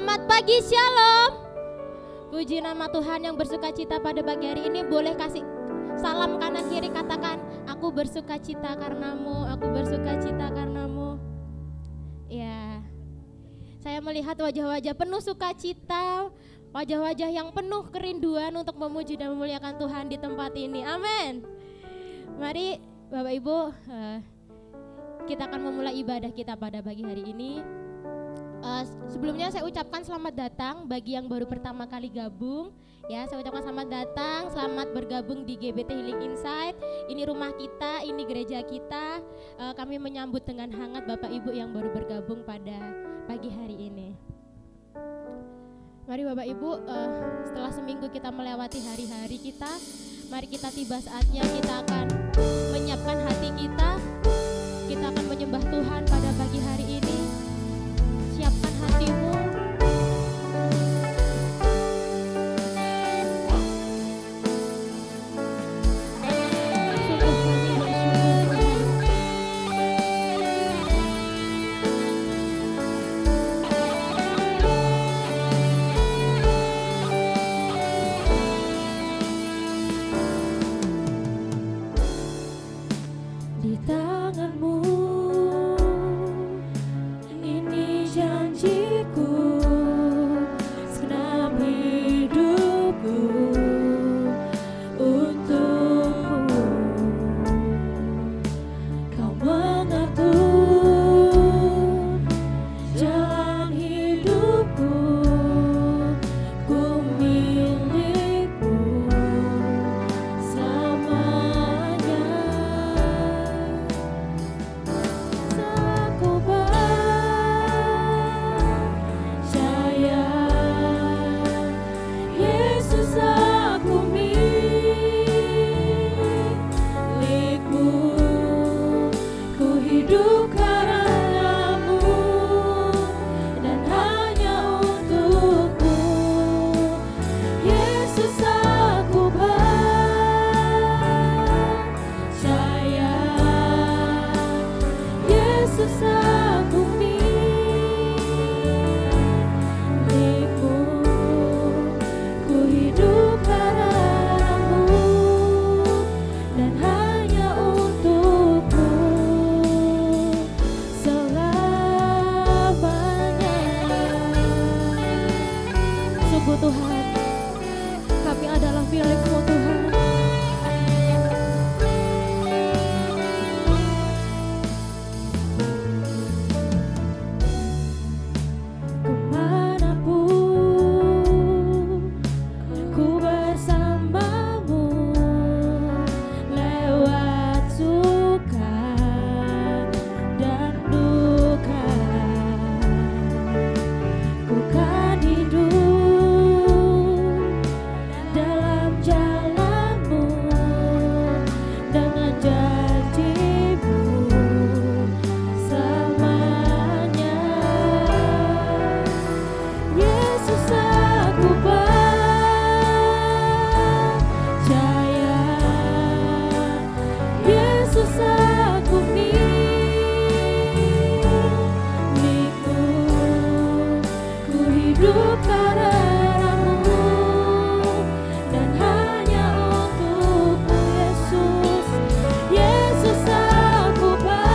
Selamat pagi, Shalom. Puji nama Tuhan yang bersuka cita pada pagi hari ini. Boleh kasih salam kanan kiri, katakan, aku bersuka cita karenamu, aku bersuka cita karenamu. Ya, saya melihat wajah-wajah penuh sukacita, wajah-wajah yang penuh kerinduan untuk memuji dan memuliakan Tuhan di tempat ini. Amin. Mari Bapak Ibu, kita akan memulai ibadah kita pada pagi hari ini. Sebelumnya saya ucapkan selamat datang bagi yang baru pertama kali gabung. Ya, saya ucapkan selamat datang, selamat bergabung di GBT Healing Insight. Ini rumah kita, ini gereja kita. Kami menyambut dengan hangat Bapak Ibu yang baru bergabung pada pagi hari ini. Mari Bapak Ibu, setelah seminggu kita melewati hari-hari kita, mari kita tiba saatnya kita akan menyiapkan hati kita. Kita akan menyembah Tuhan pada pagi hari ini. Siapkan hatimu. Di tanganmu ini janjiku, segenap hidupku untukmu. Kau mengatur jalan hidupku, ku milikmu selamanya. Aku percaya, Yesus aku milikmu, ku hidup karenamu dan hanya untukmu. Yesus aku percaya, Yesus aku milikmu, ku hidup karenamu dan hanya untukmu selamanya. Sungguh Tuhan, kami adalah milik-Mu Tuhan. Kemanapun ku bersamamu, lewat suka dan duka, ku kan hidup dalam jalanmu dengan janjimu selamanya. Yesus aku percaya, Yesus aku milikmu, ku hidup karenamu dan hanya untukmu. Yesus, Yesus aku percaya,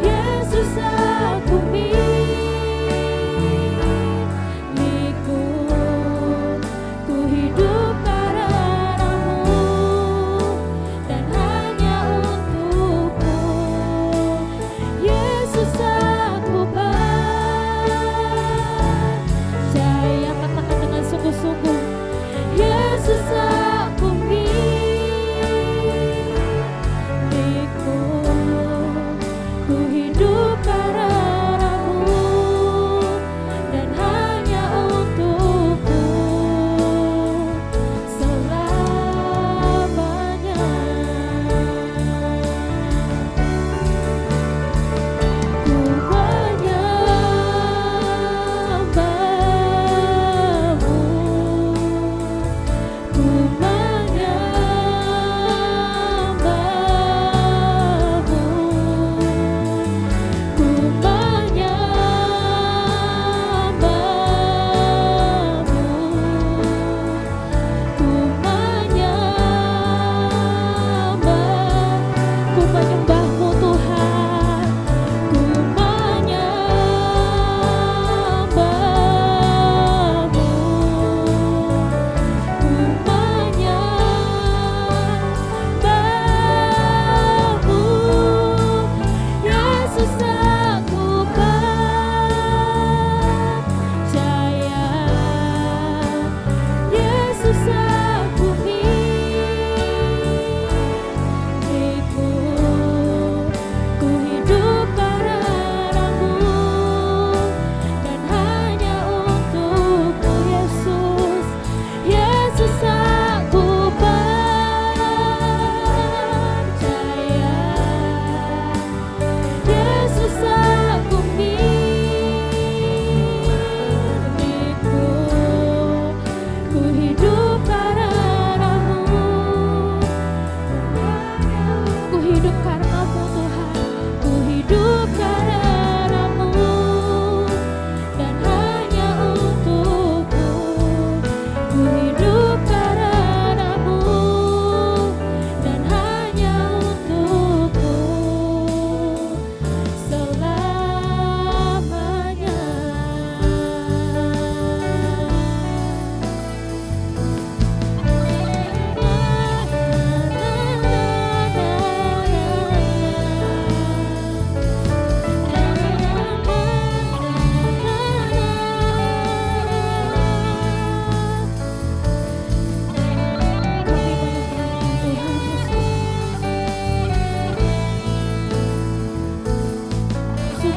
Yesus aku milikmu, ku hidup karenamu dan hanya untukmu.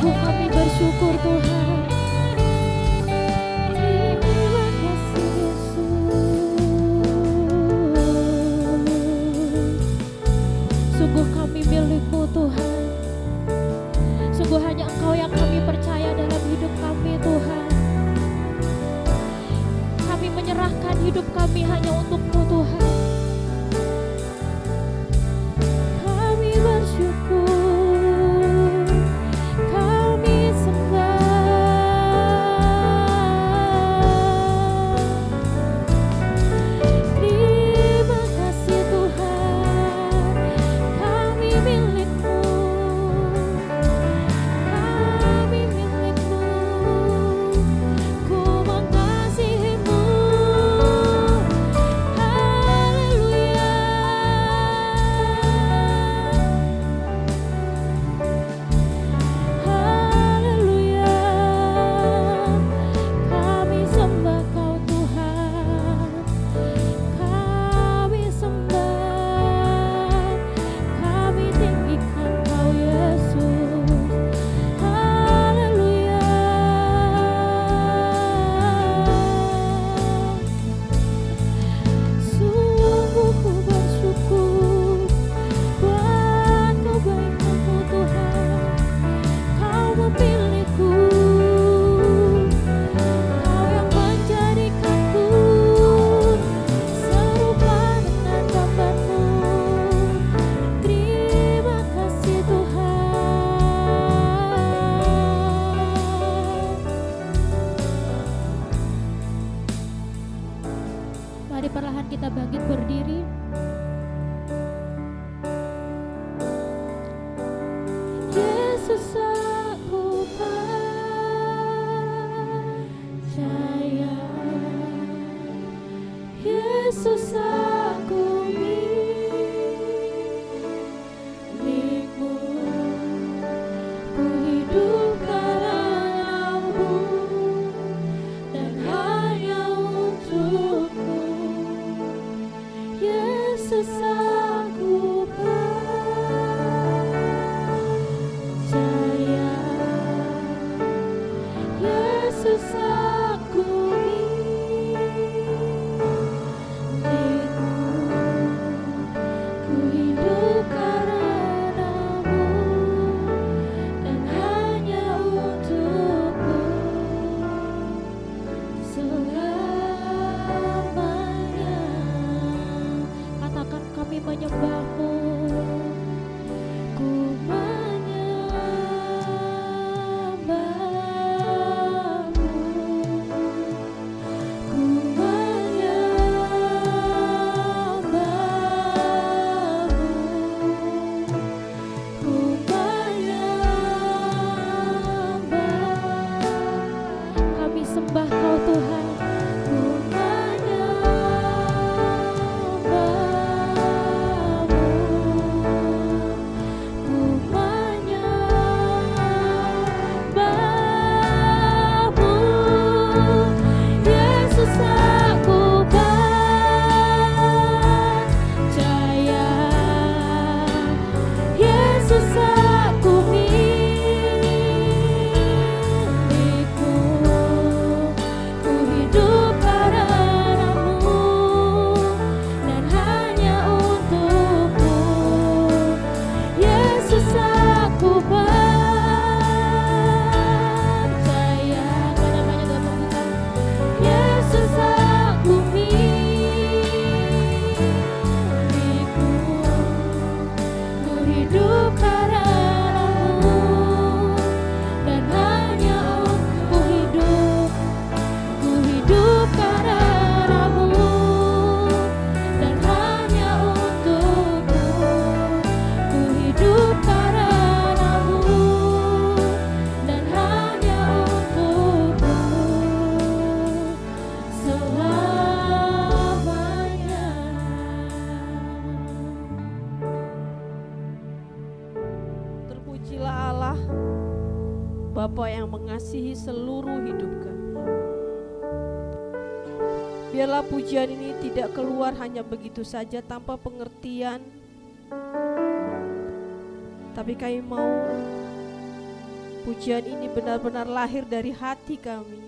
Sungguh kami bersyukur Tuhan. Terima kasih Yesus. Sungguh kami milik-Mu Tuhan. Sungguh hanya Engkau yang kami percaya dalam hidup kami Tuhan. Kami menyerahkan hidup kami hanya untuk-Mu Tuhan. Kami bersyukur, kami sembah. Terima kasih Tuhan, kami milik-Mu. Kami milik-Mu, ku mengasihi-Mu. Haleluya. Haleluya. Kami sembah Kau Tuhan. Kami sembah, kami tinggikan Kau Yesus. Haleluya. Sungguh ku bersyukur buat kebaikan-Mu Tuhan. Kau memilihku, Kau yang menjadikanku serupa dengan gambar-Mu. Terima kasih Tuhan. Mari perlahan kita bangkit berdiri. Yesus aku percaya, Yesus aku milik-Mu, ku hidup karena-Mu dan hanya untuk-Mu. Yesus aku percaya, Yesus aku milik-Mu, ku hidup karena-Mu dan hanya untuk-Mu selamanya. Katakan kami menyembah-Mu, ku menyembah-Mu, ku menyembah-Mu, ku menyembah. Kami sembah Kau Tuhan. Ku menyembah-Mu, Yesus aku percaya, Yesus aku milik-Mu, ku hidup karena-Mu dan hanya untuk-Mu. Yesus aku percaya. Banyak-banyak Tuhan membuka. Yesus aku milik-Mu, ku hidup karena-Mu dan hanya ku hidup karena-Mu dan hanya untuk-Mu. Ku hidup karena-Mu dan hanya untuk-Mu selamanya. Terpujilah Allah, Bapa yang mengasihi seluruh hidup kami. Biarlah pujian ini tidak keluar hanya begitu saja tanpa pengertian, tapi kami mau Pujian ini benar-benar lahir dari hati kami.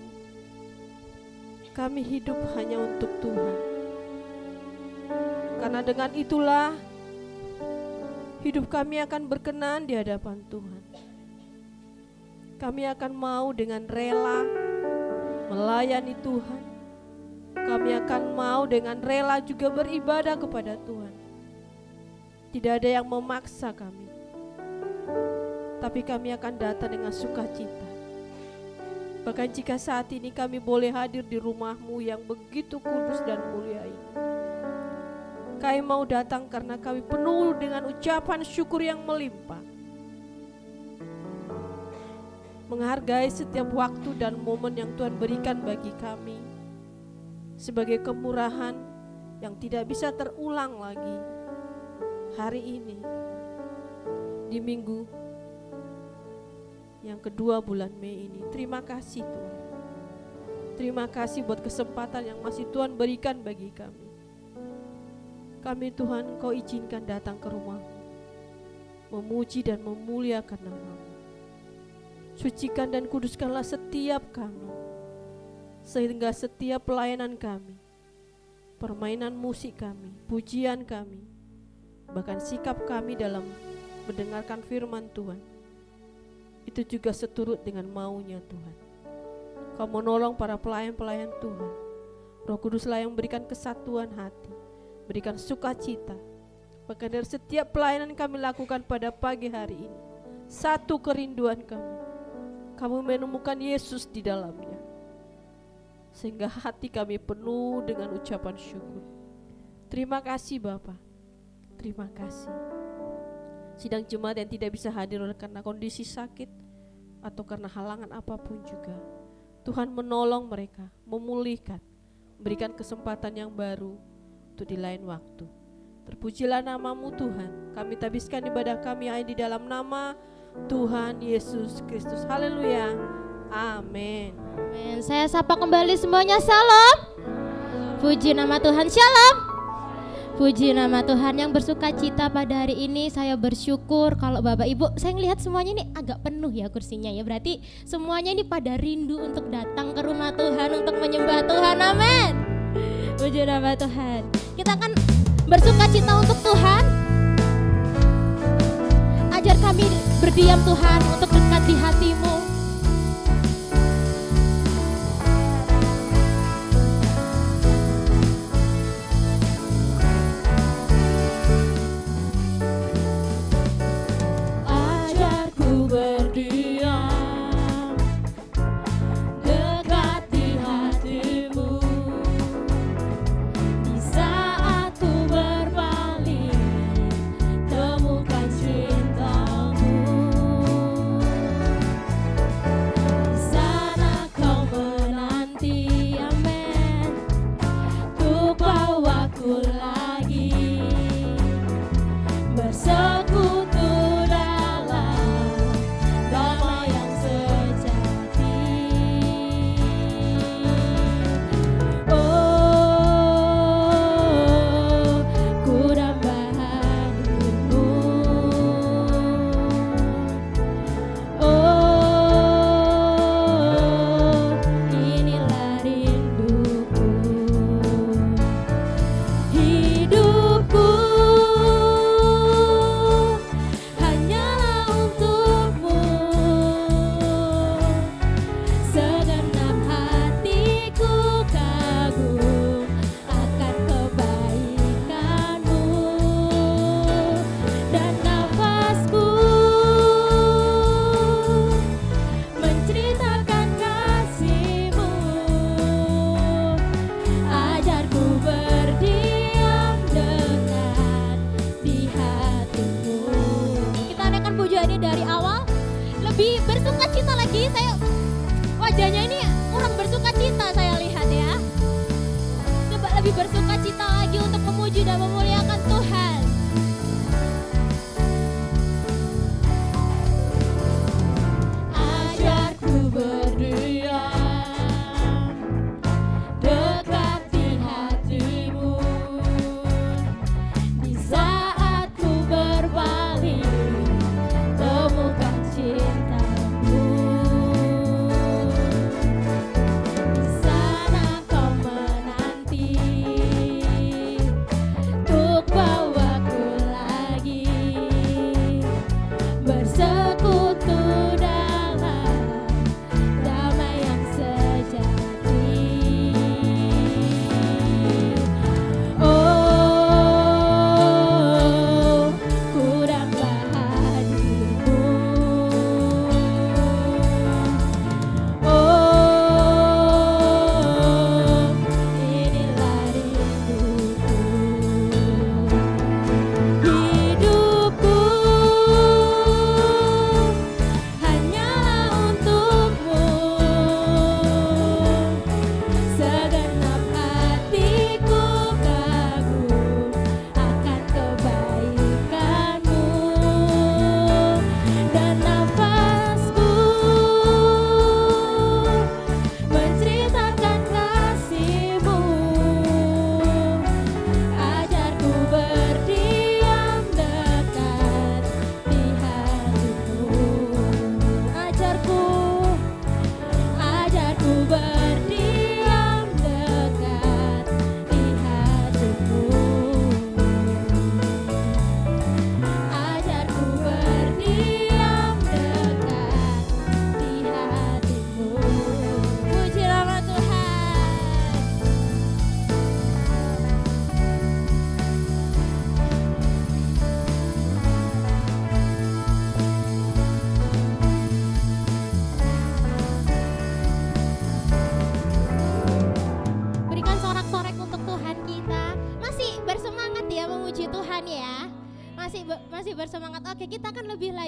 Kami hidup hanya untuk Tuhan. Karena dengan itulah hidup kami akan berkenan di hadapan Tuhan. Kami akan mau dengan rela melayani Tuhan. Kami akan mau dengan rela juga beribadah kepada Tuhan. Tidak ada yang memaksa kami, tapi kami akan datang dengan sukacita. Bahkan jika saat ini kami boleh hadir di rumah-Mu yang begitu kudus dan mulia ini, kami mau datang karena kami penuh dengan ucapan syukur yang melimpah. Menghargai setiap waktu dan momen yang Tuhan berikan bagi kami sebagai kemurahan yang tidak bisa terulang lagi. Hari ini di minggu yang kedua bulan Mei ini, terima kasih Tuhan. Terima kasih buat kesempatan yang masih Tuhan berikan bagi kami. Kami Tuhan, Engkau izinkan datang ke rumah-Mu, memuji dan memuliakan nama-Mu. Sucikan dan kuduskanlah setiap kami, sehingga setiap pelayanan kami, permainan musik kami, pujian kami, bahkan sikap kami dalam mendengarkan firman Tuhan, itu juga seturut dengan maunya Tuhan. Kau menolong para pelayan-pelayan Tuhan. Roh Kuduslah yang berikan kesatuan hati, berikan sukacita. Bahkan dari setiap pelayanan kami lakukan pada pagi hari ini, satu kerinduan kami menemukan Yesus di dalamnya, sehingga hati kami penuh dengan ucapan syukur. Terima kasih Bapa, terima kasih. Sidang jemaat yang tidak bisa hadir karena kondisi sakit atau karena halangan apapun juga, Tuhan menolong mereka, memulihkan, memberikan kesempatan yang baru untuk di lain waktu. Terpujilah nama-Mu Tuhan. Kami tabiskan ibadah kami hanya di dalam nama Tuhan Yesus Kristus. Haleluya. Amin. Amin. Saya sapa kembali semuanya, salam. Puji nama Tuhan, shalom. Puji nama Tuhan yang bersuka cita pada hari ini. Saya bersyukur kalau Bapak Ibu, saya ngelihat semuanya ini agak penuh ya kursinya ya. Berarti semuanya ini pada rindu untuk datang ke rumah Tuhan, untuk menyembah Tuhan. Amin. Puji nama Tuhan. Kita akan bersuka cita untuk Tuhan. Ajar kami berdiam Tuhan untuk dekat di hati-Mu. Bersuka cita lagi untuk memuji dan memuliakan Tuhan. Ajarku berdiam dekat di hati-Mu, di saat ku berpaling temukan cinta-Mu.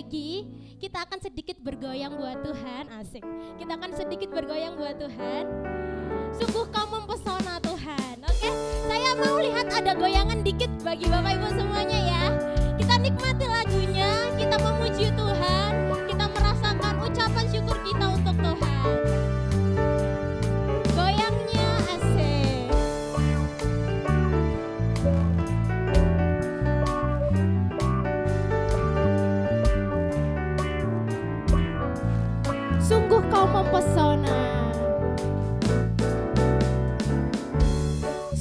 lagi kita akan sedikit bergoyang buat Tuhan. Asik. Kita akan sedikit bergoyang buat Tuhan. Sungguh kau mempesona Tuhan. Oke, saya mau lihat ada goyangan dikit bagi Bapak Ibu semuanya ya. Kita nikmati lagunya, kita memuji Tuhan, kita merasakan ucapan syukur kita untuk Tuhan. Goyangnya asik. Sungguh kau mempesona.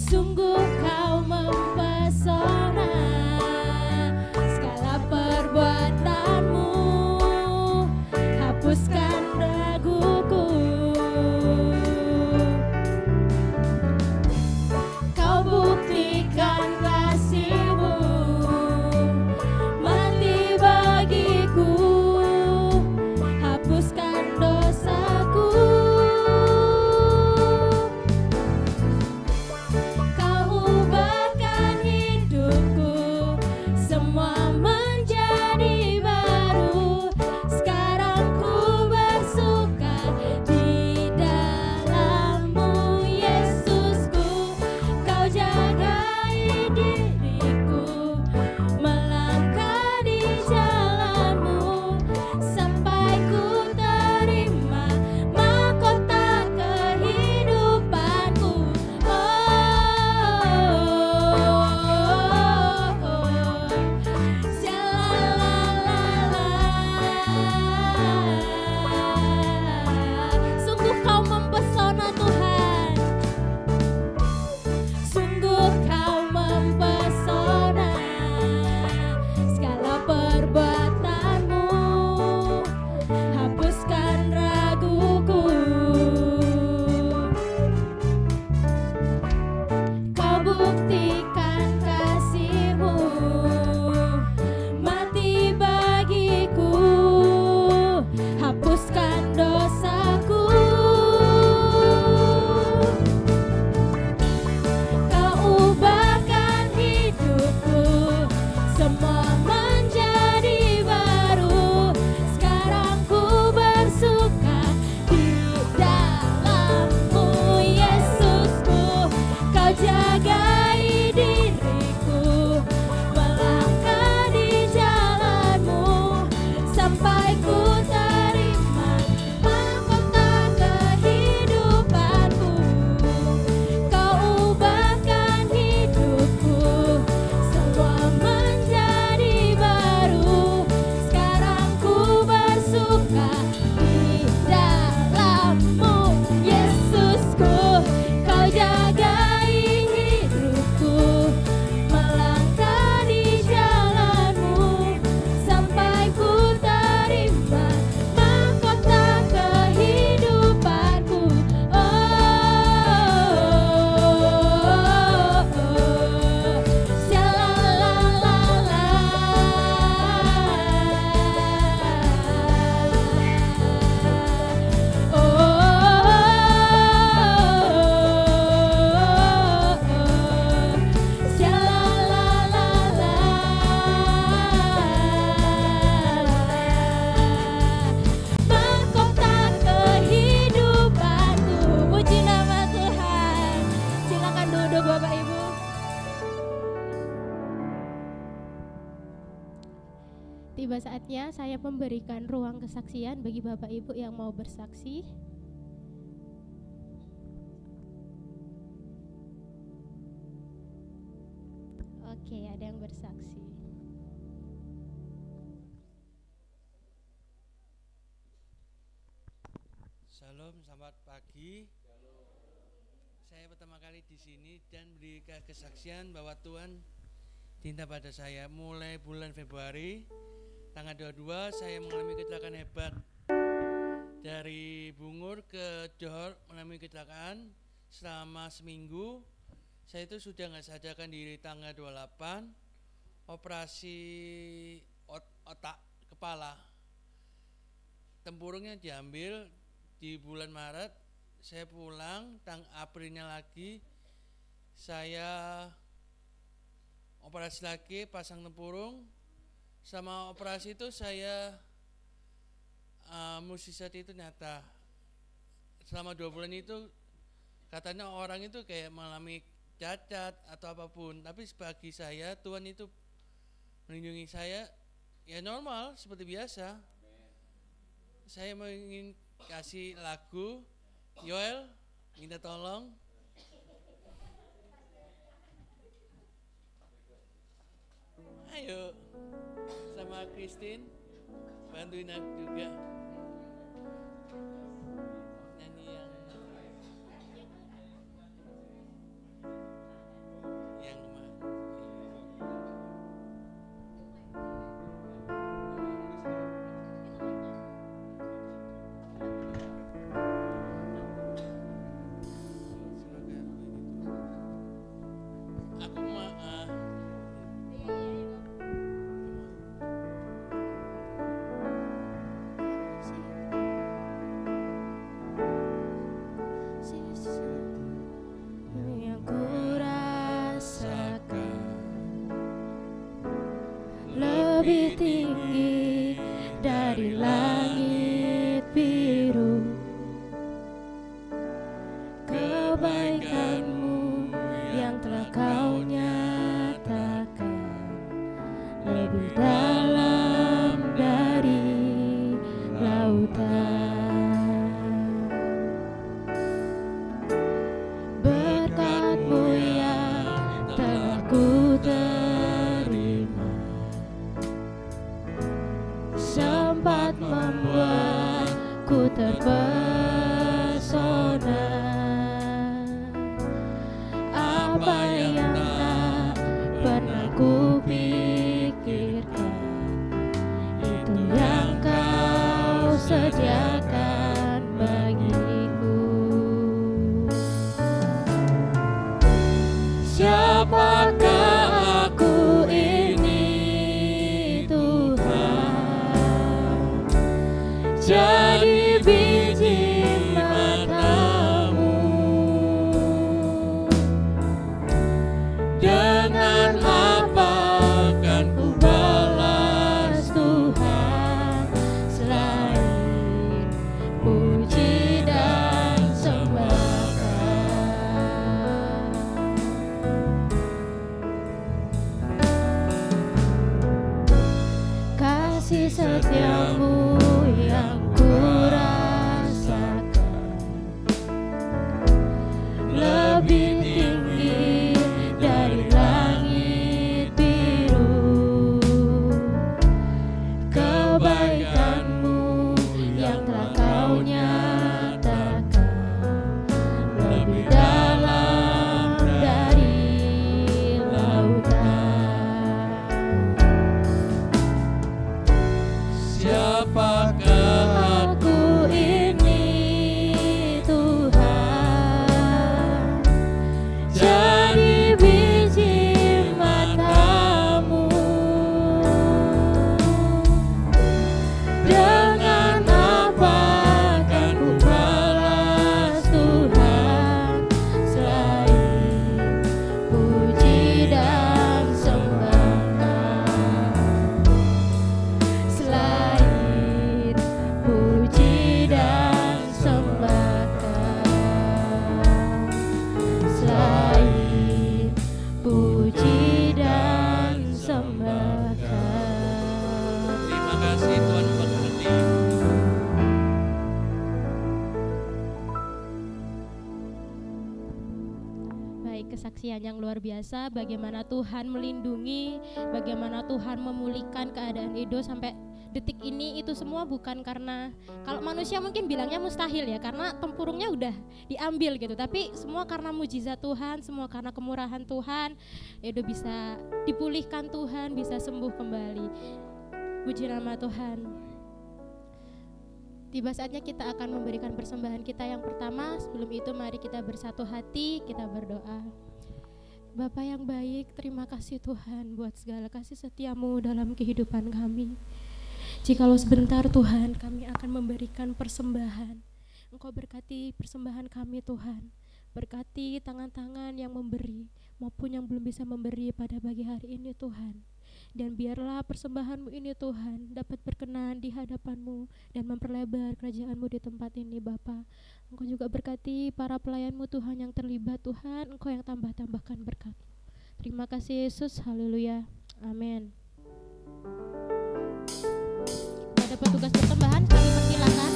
Sungguh kau mempesona, segala perbuatanmu hapuskan raguku. Kau buktikan kasih-Mu, mati bagiku, hapuskan dosaku. Kau ubahkan hidupku, semua menjadi baru. Sekarang ku bersuka di dalam-Mu, Yesusku. Kau jagai diriku, melangkah di jalan-Mu, sampai ku terima mahkota kehidupanku. Sungguh kau mempesona Tuhan. Sungguh kau mempesona, segala perbuatanmu hapuskan raguku. Kau buktikan kasih-Mu, mati bagiku, hapuskan dosaku. Kau ubahkan hidupku, semua menjadi baru. Sekarang ku bersuka di dalam-Mu, Yesusku. Kau jagai diriku, melangkah di jalan-Mu, sampai ku terima mahkota kehidupanku. Kau ubahkan hidupku, semua menjadi baru. Sekarang ku bersuka di dalam-Mu, Yesusku. Kau jagai hidupku, melangkah di jalan-Mu, sampai ku terima mahkota kehidupanku. Mahkota kehidupanku. Puji nama Tuhan. Silakan duduk Bapak Ibu. Tiba saatnya saya memberikan ruang kesaksian bagi Bapak Ibu yang mau bersaksi. Oke, ada yang bersaksi. Shalom, selamat pagi. Saya pertama kali di sini dan memberikan kesaksian bahwa Tuhan cinta pada saya. Mulai bulan Februari tanggal 22 saya mengalami kecelakaan hebat. Dari Bungur ke Johor mengalami kecelakaan selama seminggu. Saya itu sudah nggak sadarkan diri. Tanggal 28 operasi otak kepala. Tempurungnya diambil di bulan Maret. Saya pulang, Aprilnya lagi saya operasi lagi, pasang tempurung. sama operasi itu saya mukjizat itu nyata. Selama 2 bulan itu katanya orang itu kayak mengalami cacat atau apapun, tapi bagi saya Tuhan itu melindungi saya ya normal seperti biasa. Saya mau ingin kasih lagu Yoel, minta tolong. Ayo sama Christine bantuin aku juga nyanyi yang kemarin. Aku mau yang ku rasakan lebih tinggi dari langit biru. Kebaikanmu yang telah kau nyatakan lebih dalam dari lautan. Berkat-Mu yang telah ku terima sempat membuatku terpesona. Apa yang tak pernah ku pikirkan, itu yang kau sediakan bagiku. Siapakah aku ini, Tuhan? Jadi biji mata-Mu. Dengan apa akan ku balas Tuhan selain puji dan sembahkan? Kasih setia-Mu yang ku rasakan lebih tinggi dari langit biru. Kebaikan-Mu yang telah kau nyatakan lebih dalam dari lautan. Siapakah aku ini, Tuhan? Jadi biji mata-Mu. Dengan apa akan ku balas Tuhan selain puji dan sembahkan? Selain puji dan sembahkan, selain puji dan sembahkan. Terima kasih Tuhan memberkati. Baik, kesaksian yang luar biasa bagaimana Tuhan melindungi, bagaimana Tuhan memulihkan keadaan Edo sampai detik ini. Itu semua bukan karena, kalau manusia mungkin bilangnya mustahil ya, karena tempurungnya udah diambil gitu, tapi semua karena mujizat Tuhan, semua karena kemurahan Tuhan. Edo bisa dipulihkan Tuhan, bisa sembuh kembali. Puji nama Tuhan. Tiba saatnya kita akan memberikan persembahan kita yang pertama. Sebelum itu mari kita bersatu hati, kita berdoa. Bapa yang baik, terima kasih Tuhan buat segala kasih setia-Mu dalam kehidupan kami. Jikalau sebentar Tuhan kami akan memberikan persembahan, Engkau berkati persembahan kami Tuhan. Berkati tangan-tangan yang memberi maupun yang belum bisa memberi pada pagi hari ini Tuhan. Dan biarlah persembahan-Mu ini Tuhan dapat berkenan di hadapan-Mu dan memperlebar kerajaan-Mu di tempat ini Bapa. Engkau juga berkati para pelayan-Mu Tuhan yang terlibat Tuhan, Engkau yang tambah-tambahkan berkat. Terima kasih Yesus, haleluya, amin. Pada petugas persembahan kami persilakan.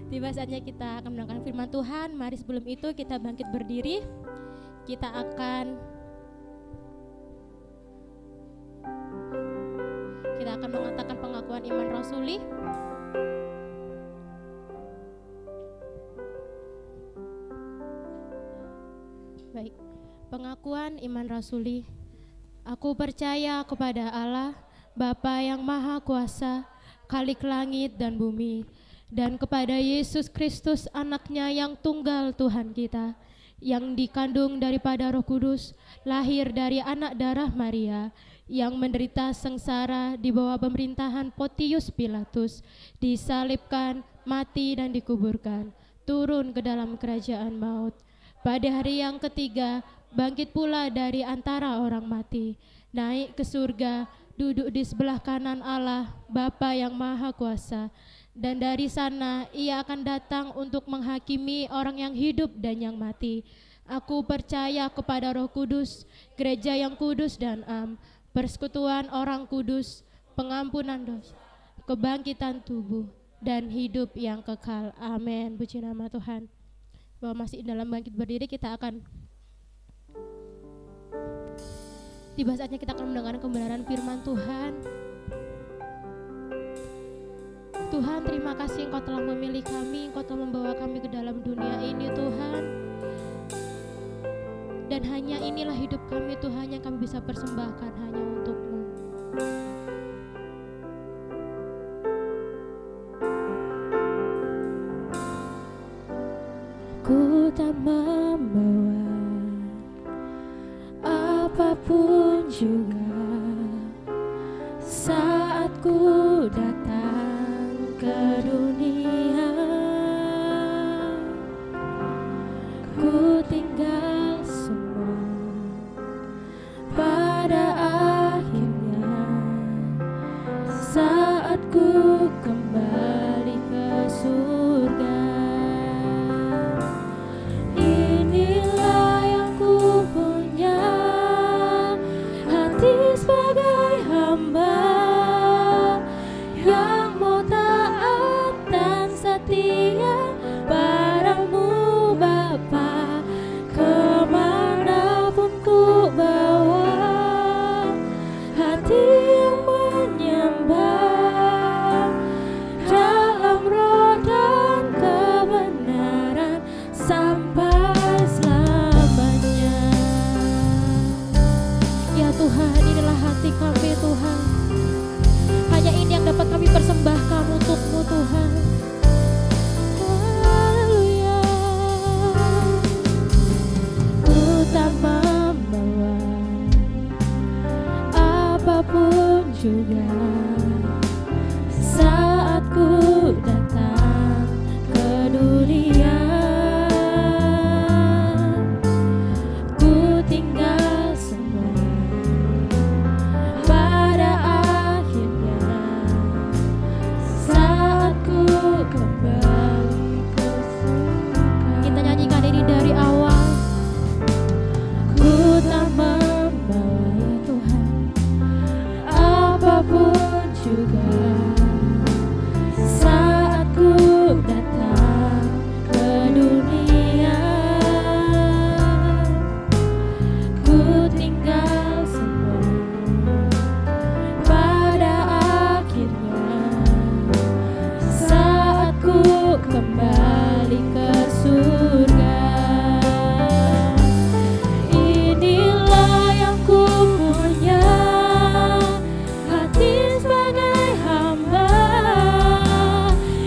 Tiba saatnya kita akan mendengarkan firman Tuhan. Mari sebelum itu kita bangkit berdiri. Kita akan mengatakan pengakuan iman rasuli. Baik, pengakuan iman rasuli. Aku percaya kepada Allah, Bapa yang Maha Kuasa, Khalik langit dan bumi, dan kepada Yesus Kristus anaknya yang tunggal Tuhan kita, yang dikandung daripada Roh Kudus, lahir dari anak darah Maria, yang menderita sengsara di bawah pemerintahan Pontius Pilatus, disalibkan, mati dan dikuburkan, turun ke dalam kerajaan maut. Pada hari yang ketiga, bangkit pula dari antara orang mati, naik ke surga, duduk di sebelah kanan Allah, Bapa yang Maha Kuasa, dan dari sana ia akan datang untuk menghakimi orang yang hidup dan yang mati. Aku percaya kepada Roh Kudus, gereja yang kudus dan am, persekutuan orang kudus, pengampunan dosa, kebangkitan tubuh, dan hidup yang kekal. Amin. Puji nama Tuhan. Bahwa masih dalam bangkit berdiri, kita akan tiba saatnya kita akan mendengar kebenaran firman Tuhan. Tuhan, terima kasih Engkau telah memilih kami, Engkau telah membawa kami ke dalam dunia ini Tuhan. Dan hanya inilah hidup kami Tuhan yang kami bisa persembahkan hanya untuk-Mu. Ku tak membawa apapun juga saat ku datang ke dunia. Ku tinggal semua pada akhirnya saat ku kembali ke surga. juga saat ku datang ke dunia. Ku tinggal semua pada akhirnya saat ku kembali ke surga. Kita nyanyikan ini dari awal. Ku tak membawa ya Tuhan apapun juga saat ku datang ke dunia. Ku tinggal semua pada akhirnya saat ku kembali ke surga. Inilah yang ku punya, hati sebagai hamba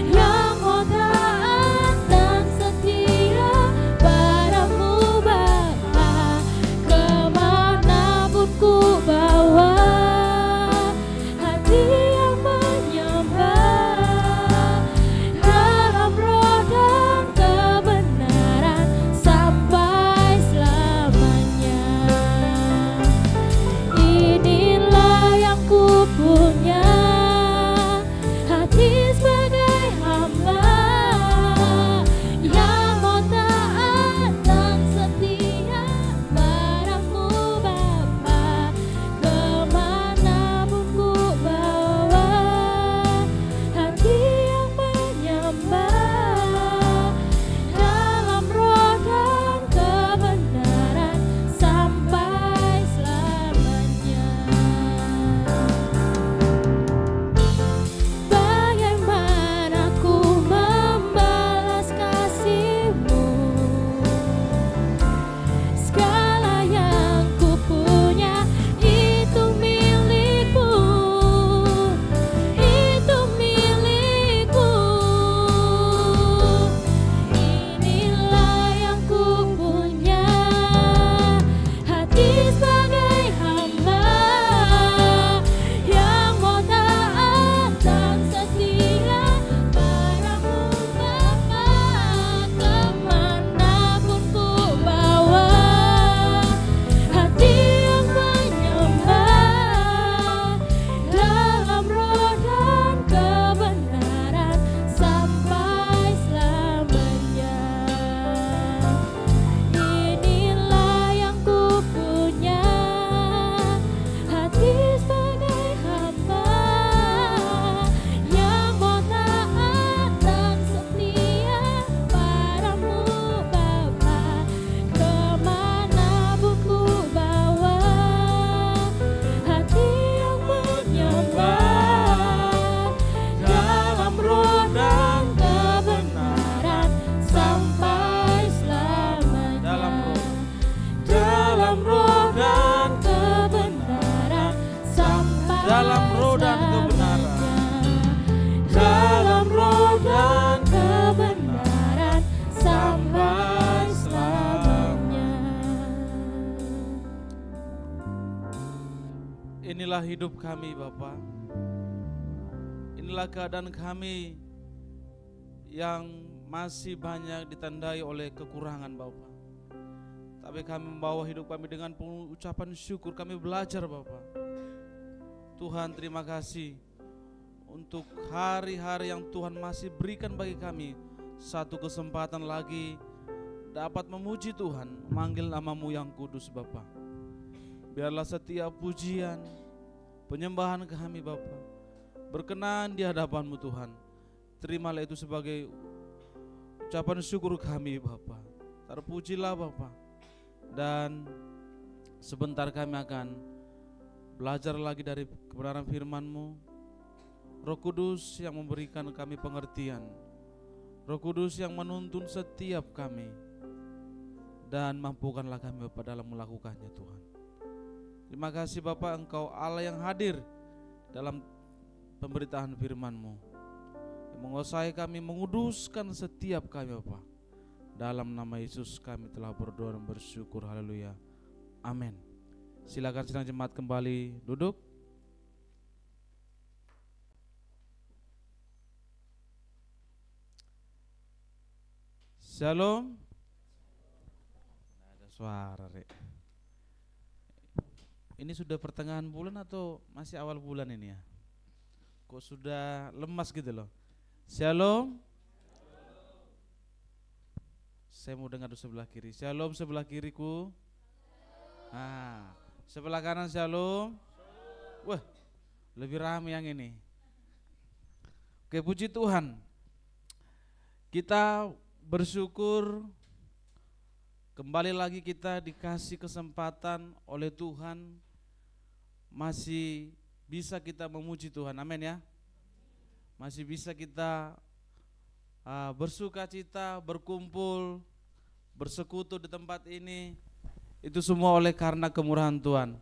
yang mau taat dan setia padamu Bapa. Kemanapun ku bawa hati yang menyembah dalam roh dan kebenaran sampai selamanya. Inilah yang ku punya, hati sebagai hamba yang mau taat dan setia padamu Bapa. Kemanapun ku bawa hati yang menyembah dalam roh dan kebenaran sampai selamanya. Bagaimana ku membalas kasih-Mu? Segala yang ku punya itu milik-Mu, itu milik-Mu. Inilah yang ku punya, hati sebagai hamba yang mau taat dan setia padamu Bapa. Kemanapun ku bawa hati yang menyembah dalam roh dan kebenaran sampai selamanya. Inilah yang ku punya, hati sebagai hamba yang mau taat dan setia padamu Bapa. Kemanapun ku bawa hati yang menyembah dalam roh dan kebenaran sampai selamanya. Dalam roh dan kebenaran sampai dalam roh dan kebenaran, dalam roh dan kebenaran sampai selamanya. inilah hidup kami Bapa. Inilah keadaan kami yang masih banyak ditandai oleh kekurangan Bapa. Tapi kami membawa hidup kami dengan penuh ucapan syukur. Kami belajar Bapa. Tuhan terima kasih untuk hari-hari yang Tuhan masih berikan bagi kami. Satu kesempatan lagi dapat memuji Tuhan, memanggil nama-Mu yang kudus Bapa. Biarlah setiap pujian, penyembahan kami Bapa berkenan di hadapan-Mu Tuhan. Terimalah itu sebagai ucapan syukur kami Bapa. Terpujilah Bapa. Dan sebentar kami akan belajar lagi dari kebenaran firman-Mu. Roh Kudus yang memberikan kami pengertian, Roh Kudus yang menuntun setiap kami, dan mampukanlah kami Bapa dalam melakukannya Tuhan. Terima kasih Bapa, Engkau Allah yang hadir dalam pemberitaan firman-Mu, yang menguasai kami, menguduskan setiap kami Bapa. Dalam nama Yesus kami telah berdoa dan bersyukur. Haleluya. Amin. Silakan sidang jemaat kembali duduk. Shalom. Nggak ada suara, Rek. Ini sudah pertengahan bulan atau masih awal bulan ini ya? Kok sudah lemas gitu loh. Shalom. Saya mau dengar di sebelah kiri. Shalom sebelah kiriku. Nah, sebelah kanan shalom. Wah, lebih ramai yang ini. Oke, puji Tuhan. Kita bersyukur kembali lagi kita dikasih kesempatan oleh Tuhan, masih bisa kita memuji Tuhan, amin ya. Masih bisa kita bersuka cita, berkumpul, bersekutu di tempat ini. Itu semua oleh karena kemurahan Tuhan.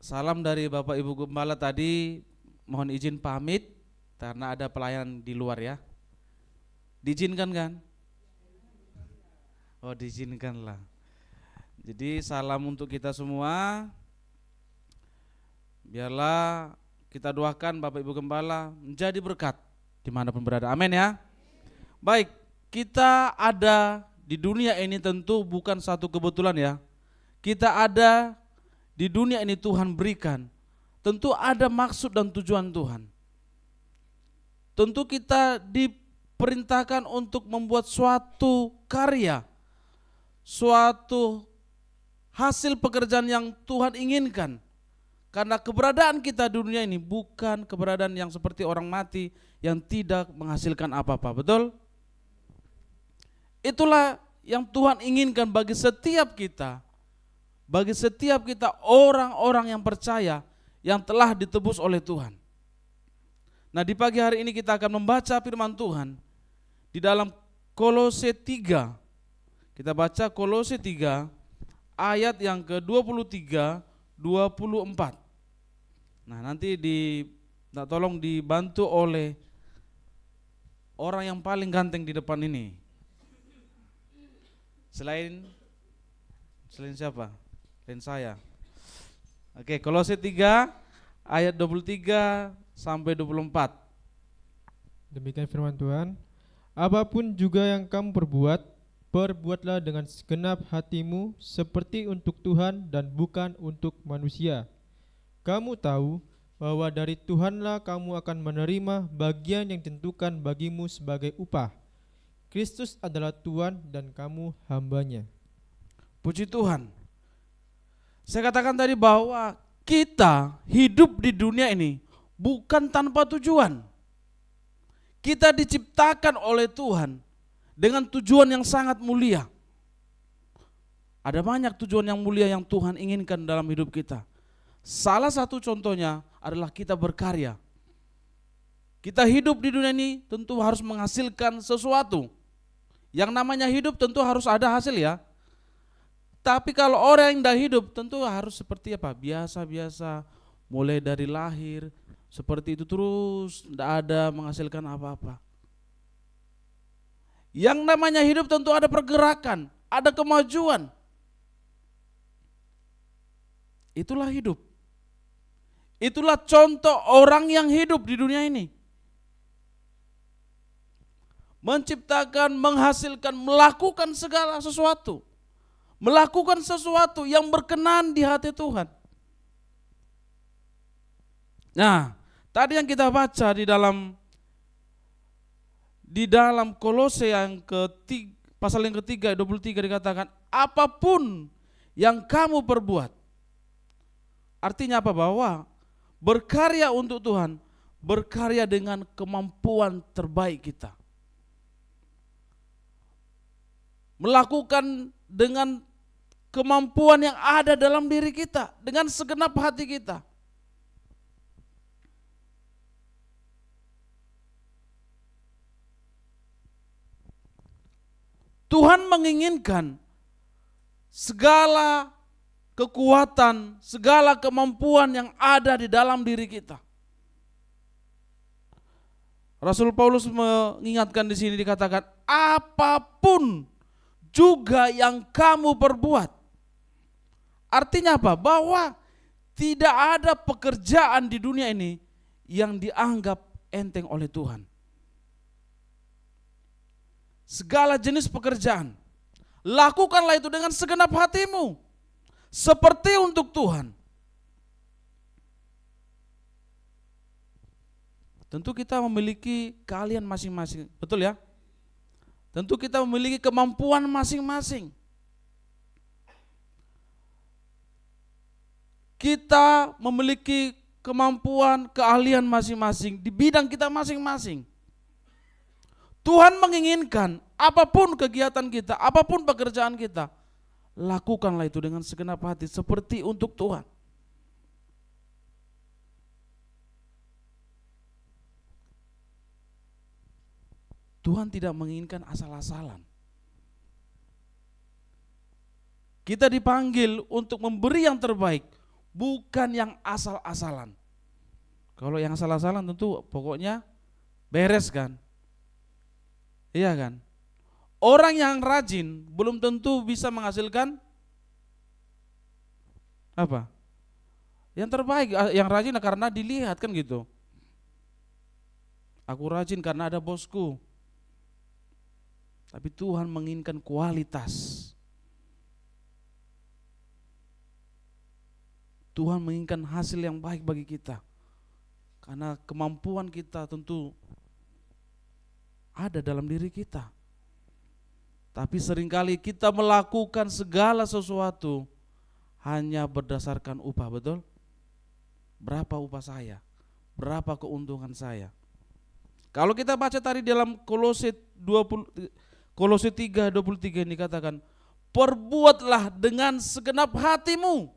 Salam dari Bapak Ibu Gembala tadi, mohon izin pamit karena ada pelayan di luar ya. Diizinkan kan? Oh, diizinkanlah. Jadi salam untuk kita semua. Biarlah kita doakan Bapak Ibu Gembala menjadi berkat dimanapun berada. Amin ya. Baik, kita ada di dunia ini tentu bukan satu kebetulan ya. Kita ada di dunia ini Tuhan berikan. Tentu ada maksud dan tujuan Tuhan. Tentu kita diperintahkan untuk membuat suatu karya, suatu hasil pekerjaan yang Tuhan inginkan. Karena keberadaan kita di dunia ini bukan keberadaan yang seperti orang mati yang tidak menghasilkan apa-apa, betul? Itulah yang Tuhan inginkan bagi setiap kita. Bagi setiap kita orang-orang yang percaya yang telah ditebus oleh Tuhan. Nah, di pagi hari ini kita akan membaca firman Tuhan di dalam Kolose 3. Kita baca Kolose 3 ayat yang ke-23, 24. Nah, nanti tolong dibantu oleh orang yang paling ganteng di depan ini. Selain siapa? Selain saya. Oke, Kolose 3 ayat 23 sampai 24. Demikian firman Tuhan. Apapun juga yang kamu perbuat, perbuatlah dengan segenap hatimu seperti untuk Tuhan dan bukan untuk manusia. Kamu tahu bahwa dari Tuhanlah kamu akan menerima bagian yang ditentukan bagimu sebagai upah. Kristus adalah Tuhan dan kamu hambanya. Puji Tuhan. Saya katakan tadi bahwa kita hidup di dunia ini bukan tanpa tujuan. Kita diciptakan oleh Tuhan dengan tujuan yang sangat mulia. Ada banyak tujuan yang mulia yang Tuhan inginkan dalam hidup kita. Salah satu contohnya adalah kita berkarya. Kita hidup di dunia ini tentu harus menghasilkan sesuatu. Yang namanya hidup tentu harus ada hasil ya. Tapi kalau orang yang tidak hidup tentu harus seperti apa? Biasa-biasa, mulai dari lahir, seperti itu terus, tidak ada menghasilkan apa-apa. Yang namanya hidup tentu ada pergerakan, ada kemajuan. Itulah hidup. Itulah contoh orang yang hidup di dunia ini. Menciptakan, menghasilkan, melakukan segala sesuatu. Melakukan sesuatu yang berkenan di hati Tuhan. Nah, tadi yang kita baca di dalam Kolose yang pasal yang ketiga 23 dikatakan apapun yang kamu perbuat. Artinya apa? Bahwa berkarya untuk Tuhan, berkarya dengan kemampuan terbaik kita. Melakukan dengan kemampuan yang ada dalam diri kita, dengan segenap hati kita. Tuhan menginginkan segala kekuatan, segala kemampuan yang ada di dalam diri kita. Rasul Paulus mengingatkan di sini dikatakan apapun juga yang kamu perbuat. Artinya apa? Bahwa tidak ada pekerjaan di dunia ini yang dianggap enteng oleh Tuhan. segala jenis pekerjaan. Lakukanlah itu dengan segenap hatimu, seperti untuk Tuhan. Tentu kita memiliki keahlian masing-masing, betul ya? Tentu kita memiliki kemampuan masing-masing. Kita memiliki kemampuan, keahlian masing-masing di bidang kita masing-masing. Tuhan menginginkan apapun kegiatan kita, apapun pekerjaan kita, lakukanlah itu dengan segenap hati seperti untuk Tuhan. Tuhan tidak menginginkan asal-asalan. Kita dipanggil untuk memberi yang terbaik, bukan yang asal-asalan. Kalau yang asal-asalan tentu pokoknya beres kan? Iya kan? Orang yang rajin belum tentu bisa menghasilkan apa? Yang terbaik. Yang rajin karena dilihat kan gitu. Aku rajin karena ada bosku. Tapi Tuhan menginginkan kualitas. Tuhan menginginkan hasil yang baik bagi kita. Karena kemampuan kita tentu ada dalam diri kita. Tapi seringkali kita melakukan segala sesuatu hanya berdasarkan upah, betul? Berapa upah saya? Berapa keuntungan saya? Kalau kita baca tadi dalam Kolose 3:23 ini dikatakan, perbuatlah dengan segenap hatimu.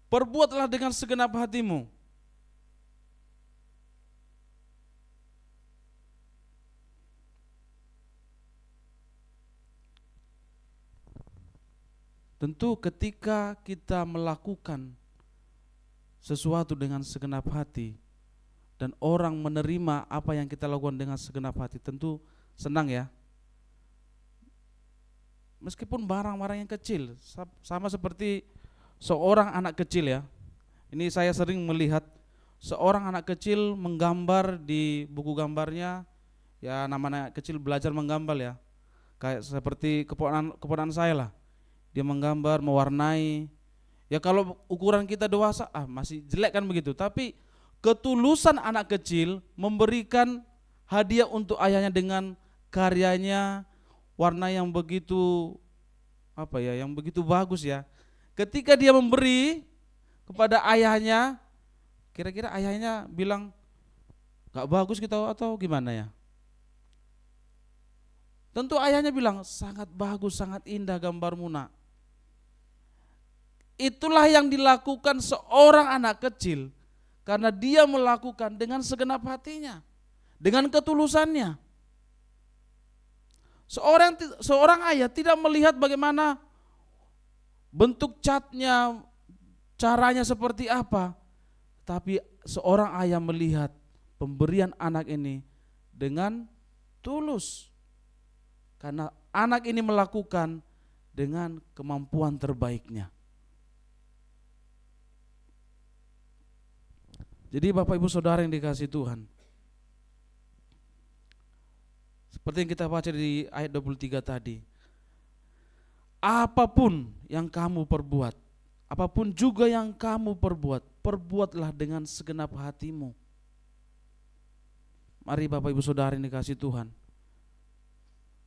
Perbuatlah dengan segenap hatimu. Tentu ketika kita melakukan sesuatu dengan segenap hati dan orang menerima apa yang kita lakukan dengan segenap hati, tentu senang ya. Meskipun barang-barang yang kecil, sama seperti seorang anak kecil ya. Ini saya sering melihat seorang anak kecil menggambar di buku gambarnya, ya nama anak kecil belajar menggambar ya. Kayak seperti keponakan saya lah. Dia menggambar, mewarnai. Ya kalau ukuran kita dewasa, masih jelek kan begitu. Tapi ketulusan anak kecil memberikan hadiah untuk ayahnya dengan karyanya, warna yang begitu yang begitu bagus ya. Ketika dia memberi kepada ayahnya, kira-kira ayahnya bilang gak bagus kita atau gimana ya? Tentu ayahnya bilang sangat bagus, sangat indah gambarmu nak. Itulah yang dilakukan seorang anak kecil karena dia melakukan dengan segenap hatinya, dengan ketulusannya. Seorang ayah tidak melihat bagaimana bentuk catnya, caranya seperti apa, tapi seorang ayah melihat pemberian anak ini dengan tulus karena anak ini melakukan dengan kemampuan terbaiknya. Jadi Bapak Ibu Saudara yang dikasihi Tuhan, seperti yang kita baca di ayat 23 tadi, apapun yang kamu perbuat, apapun juga yang kamu perbuat, perbuatlah dengan segenap hatimu. Mari Bapak Ibu Saudara yang dikasihi Tuhan,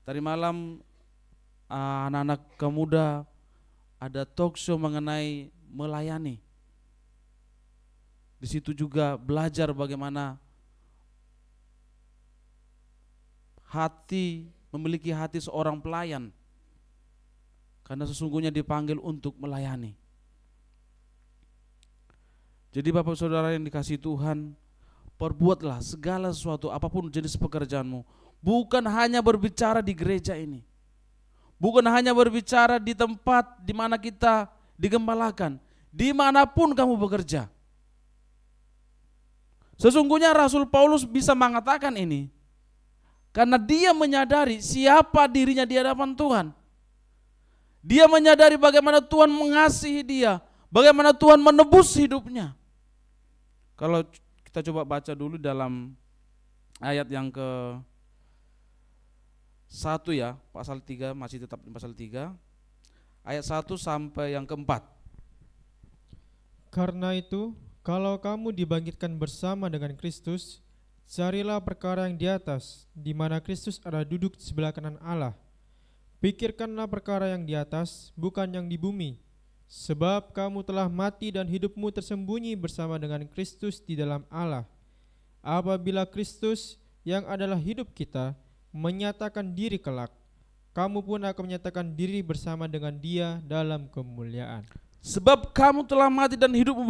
tadi malam anak-anak pemuda ada talk show mengenai melayani. Di situ juga belajar bagaimana memiliki hati seorang pelayan. Karena sesungguhnya dipanggil untuk melayani. Jadi Bapak Saudara yang dikasihi Tuhan, perbuatlah segala sesuatu apapun jenis pekerjaanmu. Bukan hanya berbicara di gereja ini. Bukan hanya berbicara di tempat di mana kita digembalakan. Dimanapun kamu bekerja. Sesungguhnya Rasul Paulus bisa mengatakan ini karena dia menyadari siapa dirinya di hadapan Tuhan. Dia menyadari bagaimana Tuhan mengasihi dia, bagaimana Tuhan menebus hidupnya. Kalau Kita coba baca dulu dalam ayat yang ke 1 ya, pasal 3, masih tetap di pasal 3. Ayat 1 sampai yang keempat. Karena itu, kalau kamu dibangkitkan bersama dengan Kristus, carilah perkara yang di atas, di mana Kristus ada duduk di sebelah kanan Allah. Pikirkanlah perkara yang di atas, bukan yang di bumi. Sebab kamu telah mati dan hidupmu tersembunyi bersama dengan Kristus di dalam Allah. Apabila Kristus yang adalah hidup kita menyatakan diri kelak, kamu pun akan menyatakan diri bersama dengan Dia dalam kemuliaan. Sebab kamu telah mati dan hidupmu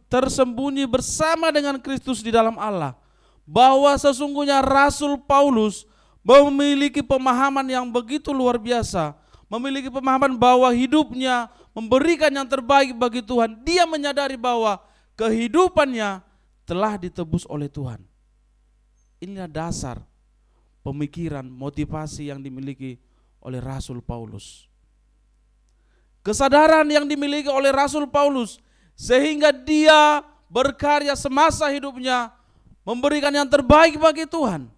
tersembunyi bersama dengan Kristus di dalam Allah. Bahwa sesungguhnya Rasul Paulus memiliki pemahaman yang begitu luar biasa, memiliki pemahaman bahwa hidupnya memberikan yang terbaik bagi Tuhan. Dia menyadari bahwa kehidupannya telah ditebus oleh Tuhan. Inilah dasar pemikiran, motivasi yang dimiliki oleh Rasul Paulus. Kesadaran yang dimiliki oleh Rasul Paulus sehingga dia berkarya semasa hidupnya memberikan yang terbaik bagi Tuhan.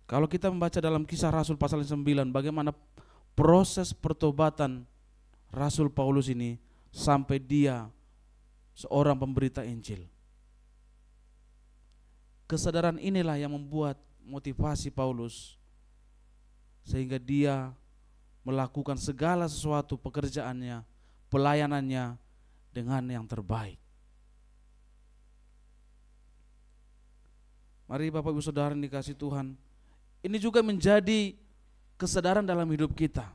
Kalau kita membaca dalam Kisah Rasul pasal 9, bagaimana proses pertobatan Rasul Paulus ini sampai dia seorang pemberita Injil. Kesadaran inilah yang membuat motivasi Paulus sehingga dia melakukan segala sesuatu pekerjaannya, pelayanannya dengan yang terbaik. Mari Bapak Ibu Saudara yang dikasihi Tuhan, ini juga menjadi kesadaran dalam hidup kita.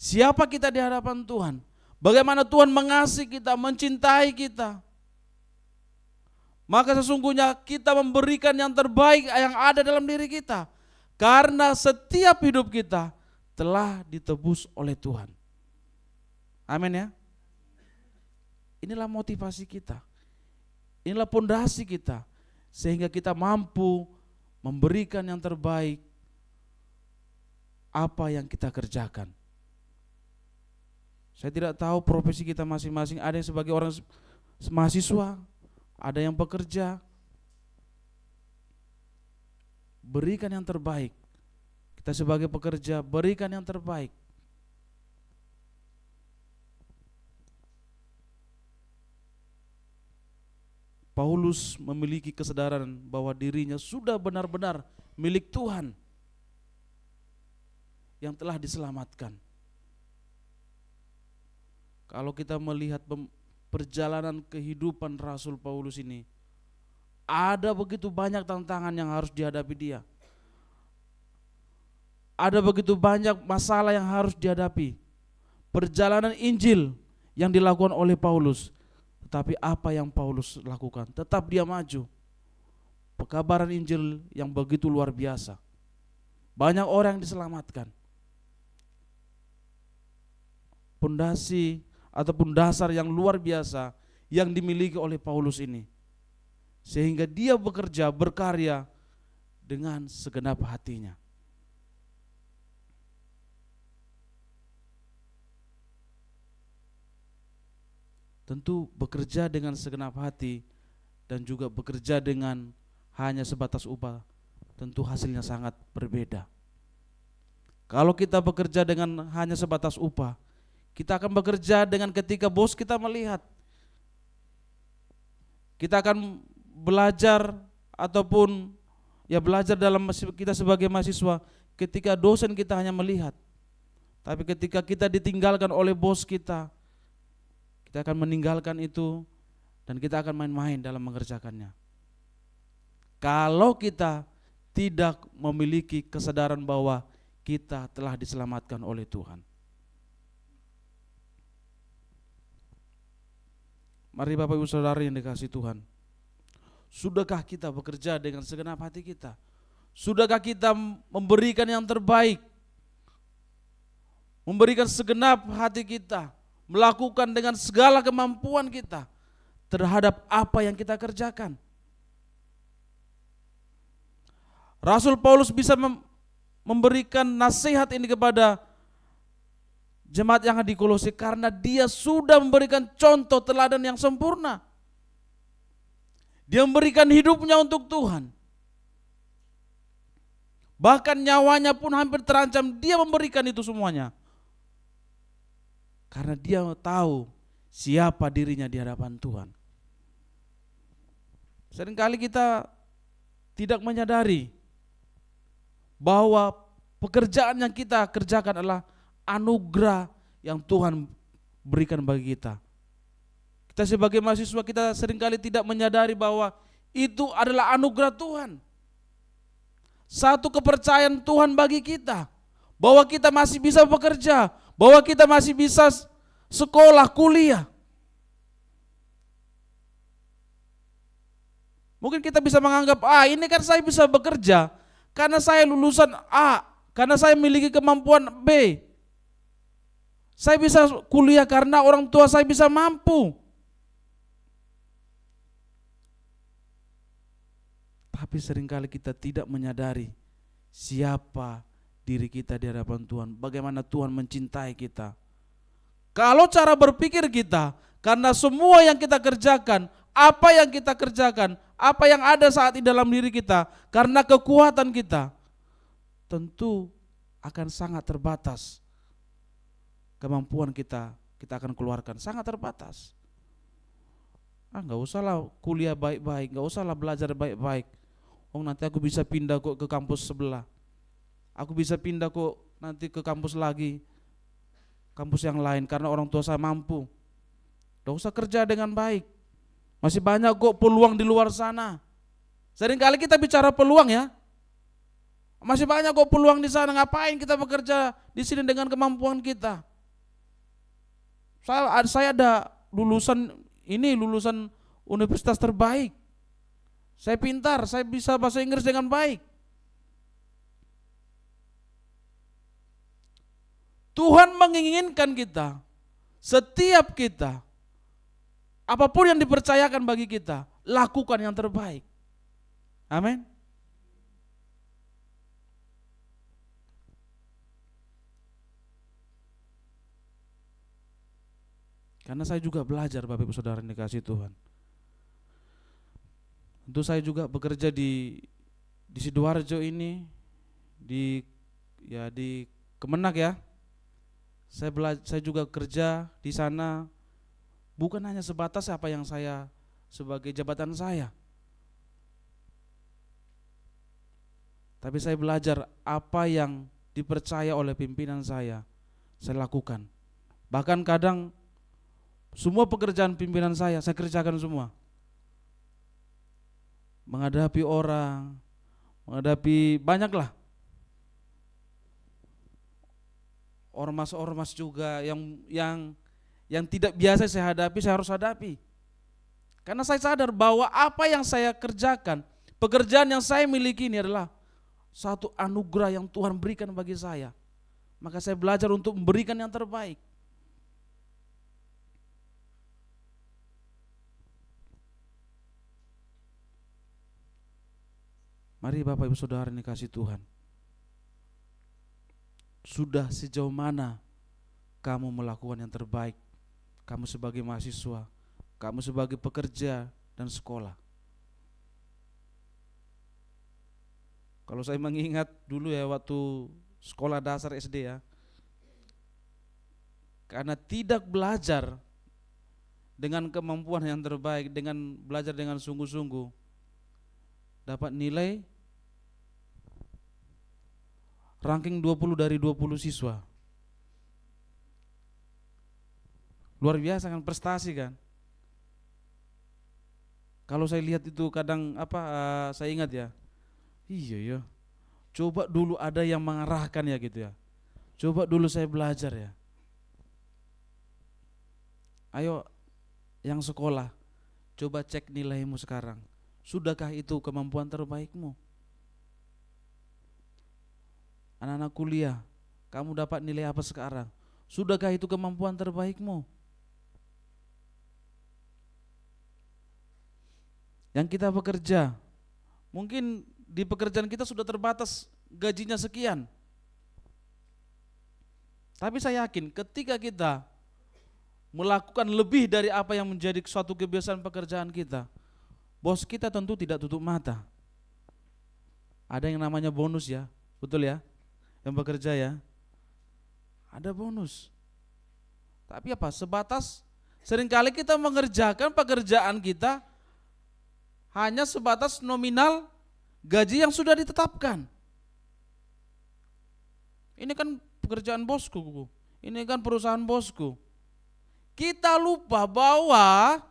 Siapa kita di hadapan Tuhan? Bagaimana Tuhan mengasihi kita, mencintai kita. Maka sesungguhnya kita memberikan yang terbaik yang ada dalam diri kita. Karena setiap hidup kita telah ditebus oleh Tuhan. Amin ya. Inilah motivasi kita. Inilah pondasi kita. Sehingga kita mampu memberikan yang terbaik apa yang kita kerjakan. Saya tidak tahu profesi kita masing-masing. Ada yang sebagai orang mahasiswa, ada yang bekerja. Berikan yang terbaik. Kita sebagai pekerja berikan yang terbaik. Paulus memiliki kesadaran bahwa dirinya sudah benar-benar milik Tuhan yang telah diselamatkan. Kalau kita melihat perjalanan kehidupan Rasul Paulus ini, ada begitu banyak tantangan yang harus dihadapi dia. Ada begitu banyak masalah yang harus dihadapi. Perjalanan Injil yang dilakukan oleh Paulus. Tetapi apa yang Paulus lakukan? Tetap dia maju. Pekabaran Injil yang begitu luar biasa. Banyak orang yang diselamatkan. Pondasi ataupun dasar yang luar biasa yang dimiliki oleh Paulus ini. Sehingga dia bekerja, berkarya dengan segenap hatinya. Tentu bekerja dengan segenap hati dan juga bekerja dengan hanya sebatas upah, tentu hasilnya sangat berbeda. Kalau kita bekerja dengan hanya sebatas upah, kita akan bekerja dengan ketika bos kita melihat. Kita akan belajar ataupun belajar dalam kita sebagai mahasiswa ketika dosen kita hanya melihat. Tapi ketika kita ditinggalkan oleh bos kita akan meninggalkan itu dan kita akan main-main dalam mengerjakannya. Kalau kita tidak memiliki kesadaran bahwa kita telah diselamatkan oleh Tuhan. Mari Bapak Ibu Saudara yang dikasihi Tuhan. Sudahkah kita bekerja dengan segenap hati kita? Sudahkah kita memberikan yang terbaik? Memberikan segenap hati kita, melakukan dengan segala kemampuan kita terhadap apa yang kita kerjakan. Rasul Paulus bisa memberikan nasihat ini kepada jemaat yang di Kolose, karena dia sudah memberikan contoh teladan yang sempurna. Dia memberikan hidupnya untuk Tuhan. Bahkan nyawanya pun hampir terancam, dia memberikan itu semuanya. Karena dia tahu siapa dirinya di hadapan Tuhan. Seringkali kita tidak menyadari bahwa pekerjaan yang kita kerjakan adalah anugerah yang Tuhan berikan bagi kita. Kita sebagai mahasiswa, kita seringkali tidak menyadari bahwa itu adalah anugerah Tuhan. Satu kepercayaan Tuhan bagi kita, bahwa kita masih bisa bekerja, bahwa kita masih bisa sekolah, kuliah. Mungkin kita bisa menganggap, ini kan saya bisa bekerja karena saya lulusan A, karena saya memiliki kemampuan B. Saya bisa kuliah karena orang tua saya bisa mampu. Tapi seringkali kita tidak menyadari siapa diri kita di hadapan Tuhan, bagaimana Tuhan mencintai kita. Kalau cara berpikir kita, karena semua yang kita kerjakan, apa yang kita kerjakan, apa yang ada saat ini dalam diri kita, karena kekuatan kita, tentu akan sangat terbatas. Kemampuan kita akan keluarkan sangat terbatas. Nggak usahlah kuliah baik-baik, nggak usahlah belajar baik-baik. Nanti aku bisa pindah kok ke kampus sebelah. Aku bisa pindah kok nanti ke kampus lagi, kampus yang lain karena orang tua saya mampu. Nggak usah kerja dengan baik. Masih banyak kok peluang di luar sana. Seringkali kita bicara peluang ya. Masih banyak kok peluang di sana. Ngapain kita bekerja di sini dengan kemampuan kita? Saya ada lulusan universitas terbaik. Saya pintar, saya bisa bahasa Inggris dengan baik. Tuhan menginginkan kita, setiap kita, apapun yang dipercayakan bagi kita, lakukan yang terbaik. Amin. Karena saya juga belajar, Bapak Ibu Saudara yang dikasihi Tuhan. Tentu saya juga bekerja di Sidoarjo ini, di Kemenak ya. Saya juga kerja di sana, bukan hanya sebatas apa yang saya sebagai jabatan saya, tapi saya belajar apa yang dipercaya oleh pimpinan saya lakukan. Bahkan kadang semua pekerjaan pimpinan saya kerjakan semua. Menghadapi orang, menghadapi banyaklah ormas-ormas juga yang tidak biasa saya hadapi, saya harus hadapi. Karena saya sadar bahwa apa yang saya kerjakan, pekerjaan yang saya miliki ini adalah satu anugerah yang Tuhan berikan bagi saya. Maka saya belajar untuk memberikan yang terbaik. Mari Bapak Ibu Saudara yang dikasihi Tuhan. Sudah sejauh mana kamu melakukan yang terbaik? Kamu sebagai mahasiswa, kamu sebagai pekerja dan sekolah. Kalau saya mengingat dulu ya waktu sekolah dasar SD ya, karena tidak belajar dengan kemampuan yang terbaik, dengan belajar dengan sungguh-sungguh, dapat nilai ranking 20 dari 20 siswa. Luar biasa kan, prestasi kan. Kalau saya lihat itu kadang saya ingat ya, iya ya, coba dulu ada yang mengarahkan ya gitu ya. Coba dulu saya belajar ya. Ayo yang sekolah, coba cek nilaimu sekarang. Sudahkah itu kemampuan terbaikmu? Anak-anak kuliah, kamu dapat nilai apa sekarang? Sudahkah itu kemampuan terbaikmu? Yang kita bekerja, mungkin di pekerjaan kita sudah terbatas gajinya sekian. Tapi saya yakin ketika kita melakukan lebih dari apa yang menjadi suatu kebiasaan pekerjaan kita, bos kita tentu tidak tutup mata. Ada yang namanya bonus ya, betul ya? Yang bekerja ya, ada bonus. Tapi apa? Sebatas seringkali kita mengerjakan pekerjaan kita hanya sebatas nominal gaji yang sudah ditetapkan. Ini kan pekerjaan bosku, ini kan perusahaan bosku. Kita lupa bahwa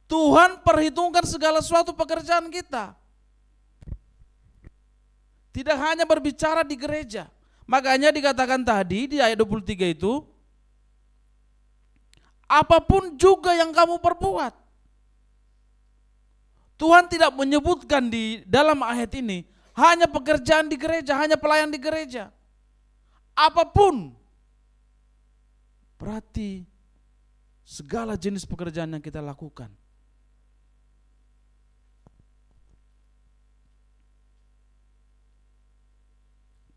Tuhan perhitungkan segala sesuatu pekerjaan kita. Tidak hanya berbicara di gereja. Makanya dikatakan tadi di ayat 23 itu, apapun juga yang kamu perbuat. Tuhan tidak menyebutkan di dalam ayat ini hanya pekerjaan di gereja, hanya pelayan di gereja. Apapun. Berarti segala jenis pekerjaan yang kita lakukan.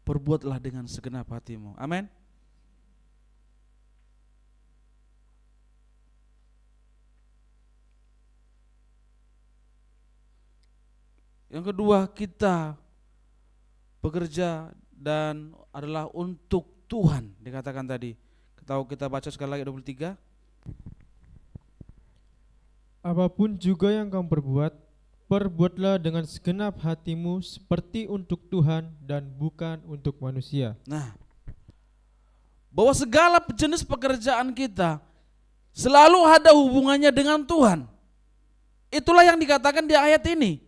Perbuatlah dengan segenap hatimu. Amin. Yang kedua, kita bekerja dan adalah untuk Tuhan, dikatakan tadi. Kita baca sekali lagi 23. Apapun juga yang kamu perbuat, perbuatlah dengan segenap hatimu seperti untuk Tuhan dan bukan untuk manusia. Nah, bahwa segala jenis pekerjaan kita selalu ada hubungannya dengan Tuhan. Itulah yang dikatakan di ayat ini.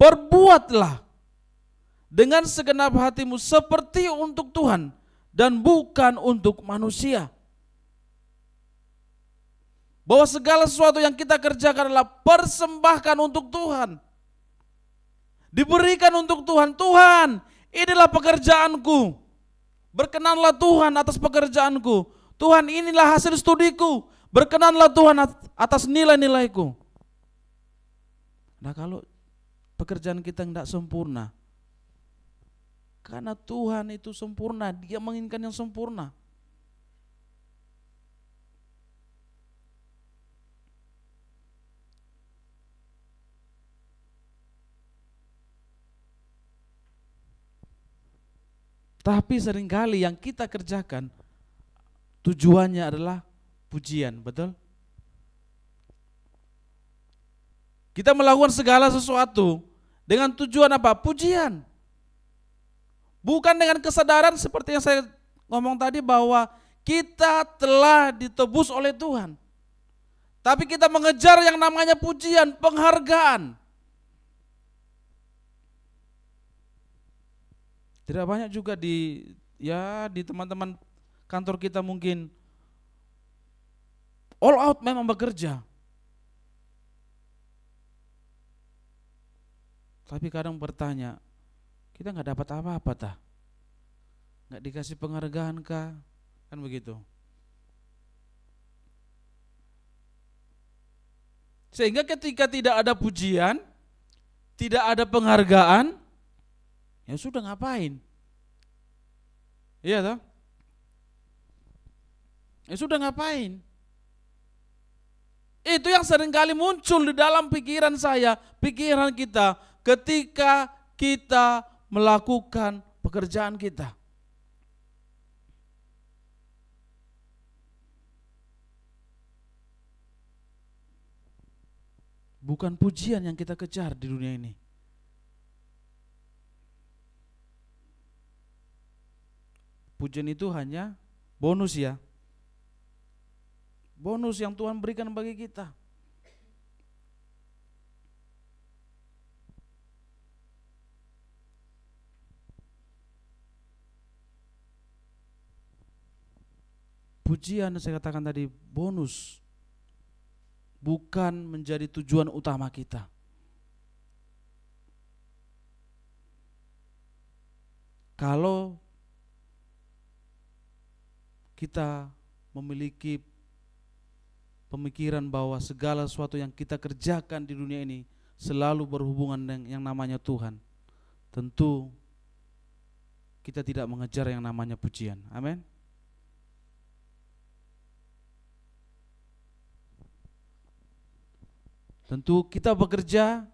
Perbuatlah dengan segenap hatimu seperti untuk Tuhan dan bukan untuk manusia. Bahwa segala sesuatu yang kita kerjakan adalah persembahkan untuk Tuhan. Diberikan untuk Tuhan. Tuhan, inilah pekerjaanku. Berkenanlah Tuhan atas pekerjaanku. Tuhan, inilah hasil studiku. Berkenanlah Tuhan atas nilai-nilaiku. Nah, kalau pekerjaan kita tidak sempurna, karena Tuhan itu sempurna, Dia menginginkan yang sempurna. Tapi seringkali yang kita kerjakan tujuannya adalah pujian, betul? Kita melakukan segala sesuatu dengan tujuan apa? Pujian. Bukan dengan kesadaran seperti yang saya ngomong tadi bahwa kita telah ditebus oleh Tuhan. Tapi kita mengejar yang namanya pujian, penghargaan. Tidak banyak juga di teman-teman kantor kita mungkin all out memang bekerja. Tapi kadang bertanya, kita nggak dapat apa-apa tah? Nggak dikasih penghargaan kah? Kan begitu. Sehingga ketika tidak ada pujian, tidak ada penghargaan, ya sudah ngapain? Iya toh? Ya sudah ngapain? Itu yang seringkali muncul di dalam pikiran saya, pikiran kita ketika kita melakukan pekerjaan kita. Bukan pujian yang kita kejar di dunia ini. Pujian itu hanya bonus ya. Bonus yang Tuhan berikan bagi kita. Pujian saya katakan tadi bonus, bukan menjadi tujuan utama kita. Kalau kita memiliki pemikiran bahwa segala sesuatu yang kita kerjakan di dunia ini selalu berhubungan dengan yang namanya Tuhan, tentu kita tidak mengejar yang namanya pujian. Amin. Tentu kita bekerja,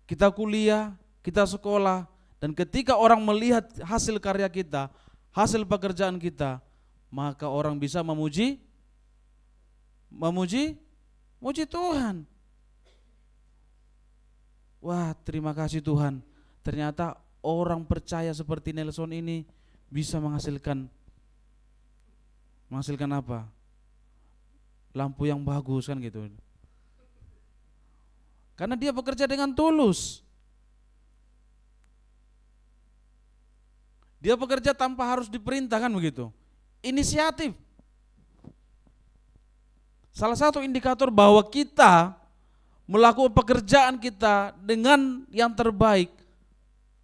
kita kuliah, kita sekolah, dan ketika orang melihat hasil karya kita, hasil pekerjaan kita, maka orang bisa memuji Tuhan. Wah, terima kasih Tuhan. Ternyata orang percaya seperti Nelson ini bisa menghasilkan apa? Lampu yang bagus kan gitu. Karena dia bekerja dengan tulus. Dia bekerja tanpa harus diperintahkan begitu. Inisiatif. Salah satu indikator bahwa kita melakukan pekerjaan kita dengan yang terbaik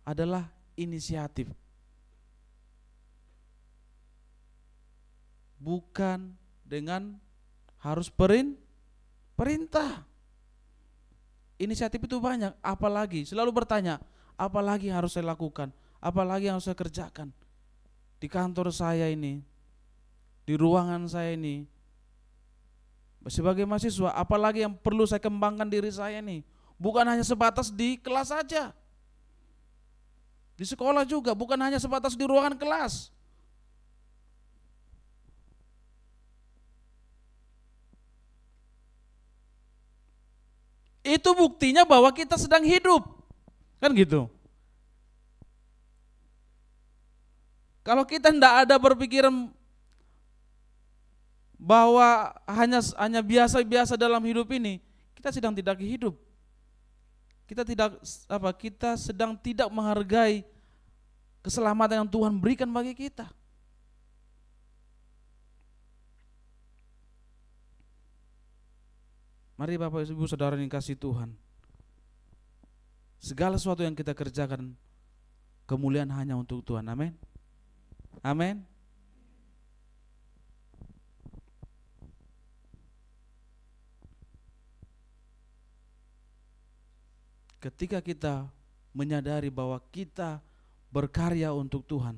adalah inisiatif. Bukan dengan harus perintah. Inisiatif itu banyak, apalagi selalu bertanya, apalagi yang harus saya lakukan, apalagi yang harus saya kerjakan. Di kantor saya ini, di ruangan saya ini, sebagai mahasiswa, apalagi yang perlu saya kembangkan diri saya ini. Bukan hanya sebatas di kelas saja. Di sekolah juga, bukan hanya sebatas di ruangan kelas. Itu buktinya bahwa kita sedang hidup. Kan gitu. Kalau kita tidak ada berpikiran bahwa hanya biasa-biasa dalam hidup ini, kita sedang tidak hidup. Kita sedang tidak menghargai keselamatan yang Tuhan berikan bagi kita. Mari Bapak Ibu Saudara yang kasih Tuhan, segala sesuatu yang kita kerjakan, kemuliaan hanya untuk Tuhan. Amin. Amin. Ketika kita menyadari bahwa kita berkarya untuk Tuhan,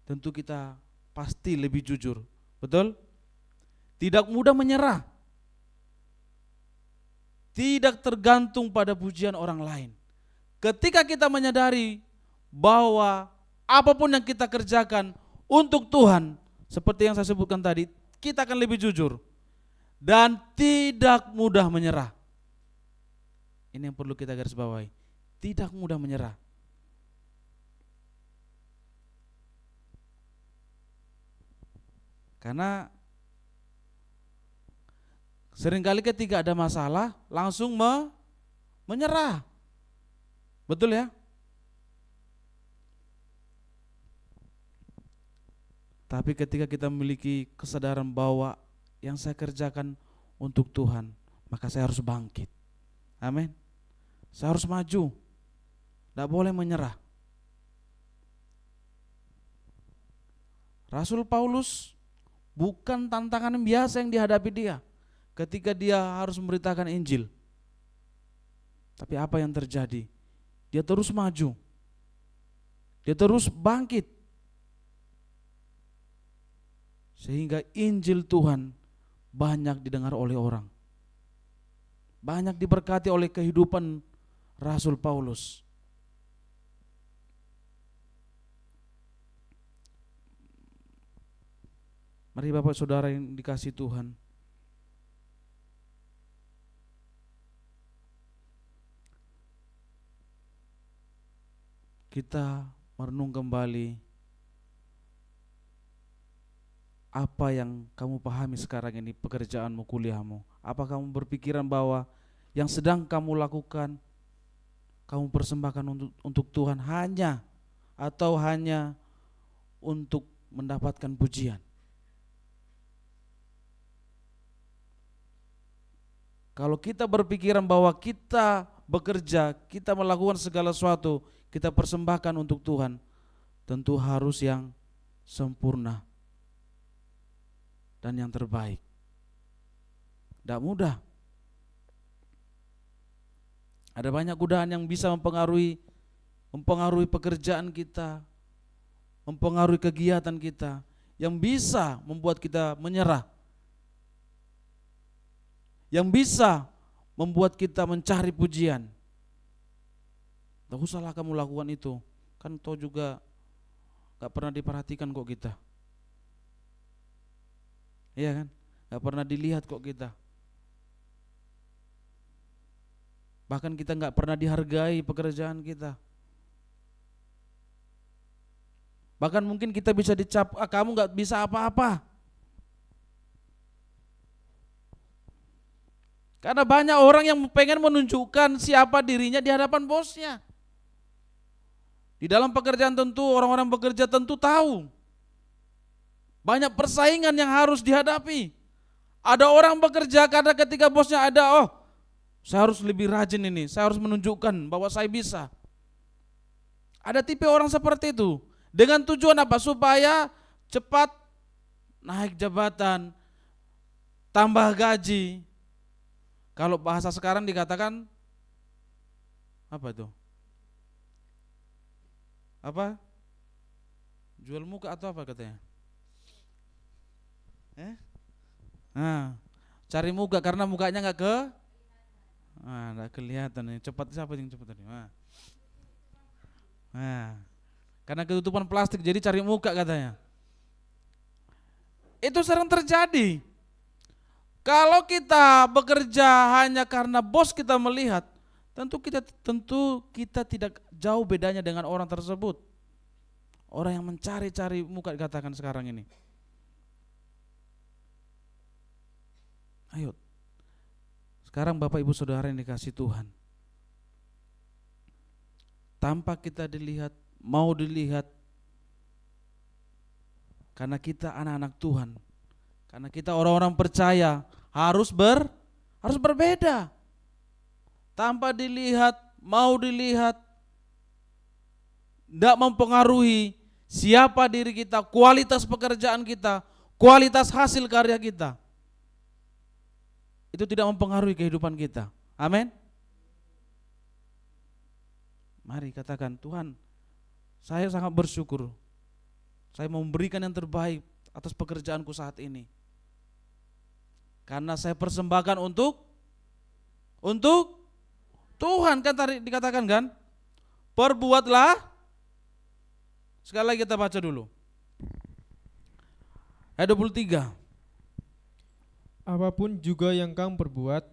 tentu kita pasti lebih jujur. Betul? Tidak mudah menyerah. Tidak tergantung pada pujian orang lain. Ketika kita menyadari bahwa apapun yang kita kerjakan untuk Tuhan, seperti yang saya sebutkan tadi, kita akan lebih jujur dan tidak mudah menyerah. Ini yang perlu kita garis bawahi. Tidak mudah menyerah. Karena seringkali ketika ada masalah langsung menyerah. Betul ya? Tapi ketika kita memiliki kesadaran bahwa yang saya kerjakan untuk Tuhan, maka saya harus bangkit. Amin. Saya harus maju. Tidak boleh menyerah. Rasul Paulus bukan tantangan biasa yang dihadapi dia ketika dia harus memberitakan Injil. Tapi apa yang terjadi? Dia terus maju. Dia terus bangkit. Sehingga Injil Tuhan banyak didengar oleh orang. Banyak diberkati oleh kehidupan Rasul Paulus. Mari Bapak Saudara yang dikasihi Tuhan, kita merenung kembali apa yang kamu pahami sekarang ini, pekerjaanmu, kuliahmu. Apa kamu berpikiran bahwa yang sedang kamu lakukan, kamu persembahkan untuk Tuhan hanya untuk mendapatkan pujian? Kalau kita berpikiran bahwa kita bekerja, kita melakukan segala sesuatu, kita persembahkan untuk Tuhan, tentu harus yang sempurna dan yang terbaik. Tidak mudah. Ada banyak godaan yang bisa mempengaruhi pekerjaan kita, mempengaruhi kegiatan kita, yang bisa membuat kita menyerah, yang bisa membuat kita mencari pujian. Tidak usahlah kamu lakukan itu, kan toh juga gak pernah diperhatikan kok kita. Iya kan? Gak pernah dilihat kok kita. Bahkan kita gak pernah dihargai pekerjaan kita. Bahkan mungkin kita bisa dicap, kamu gak bisa apa-apa. Karena banyak orang yang pengen menunjukkan siapa dirinya di hadapan bosnya. Di dalam pekerjaan tentu orang-orang bekerja tentu tahu. Banyak persaingan yang harus dihadapi. Ada orang bekerja karena ketika bosnya ada, saya harus lebih rajin ini, saya harus menunjukkan bahwa saya bisa. Ada tipe orang seperti itu. Dengan tujuan apa? Supaya cepat naik jabatan, tambah gaji. Kalau bahasa sekarang dikatakan apa itu? Apa? Jual muka atau apa katanya? Cari muka karena mukanya nggak kelihatan nih. Cepat, siapa yang cepat tadi? Karena ketutupan plastik jadi cari muka katanya. Itu sering terjadi. Kalau kita bekerja hanya karena bos kita melihat, tentu kita tidak jauh bedanya dengan orang tersebut. Orang yang mencari-cari muka dikatakan sekarang ini. Ayo, sekarang Bapak Ibu Saudara yang dikasih Tuhan, tanpa kita dilihat, mau dilihat, karena kita anak-anak Tuhan, karena kita orang-orang percaya, harus berbeda. Tanpa dilihat, mau dilihat, tidak mempengaruhi siapa diri kita, kualitas pekerjaan kita, kualitas hasil karya kita. Itu tidak mempengaruhi kehidupan kita. Amin. Mari katakan, Tuhan, saya sangat bersyukur. Saya mau memberikan yang terbaik atas pekerjaanku saat ini. Karena saya persembahkan untuk Tuhan, kan tadi dikatakan kan? Perbuatlah. Sekali lagi kita baca dulu. Ayat 23. Apapun juga yang kamu perbuat,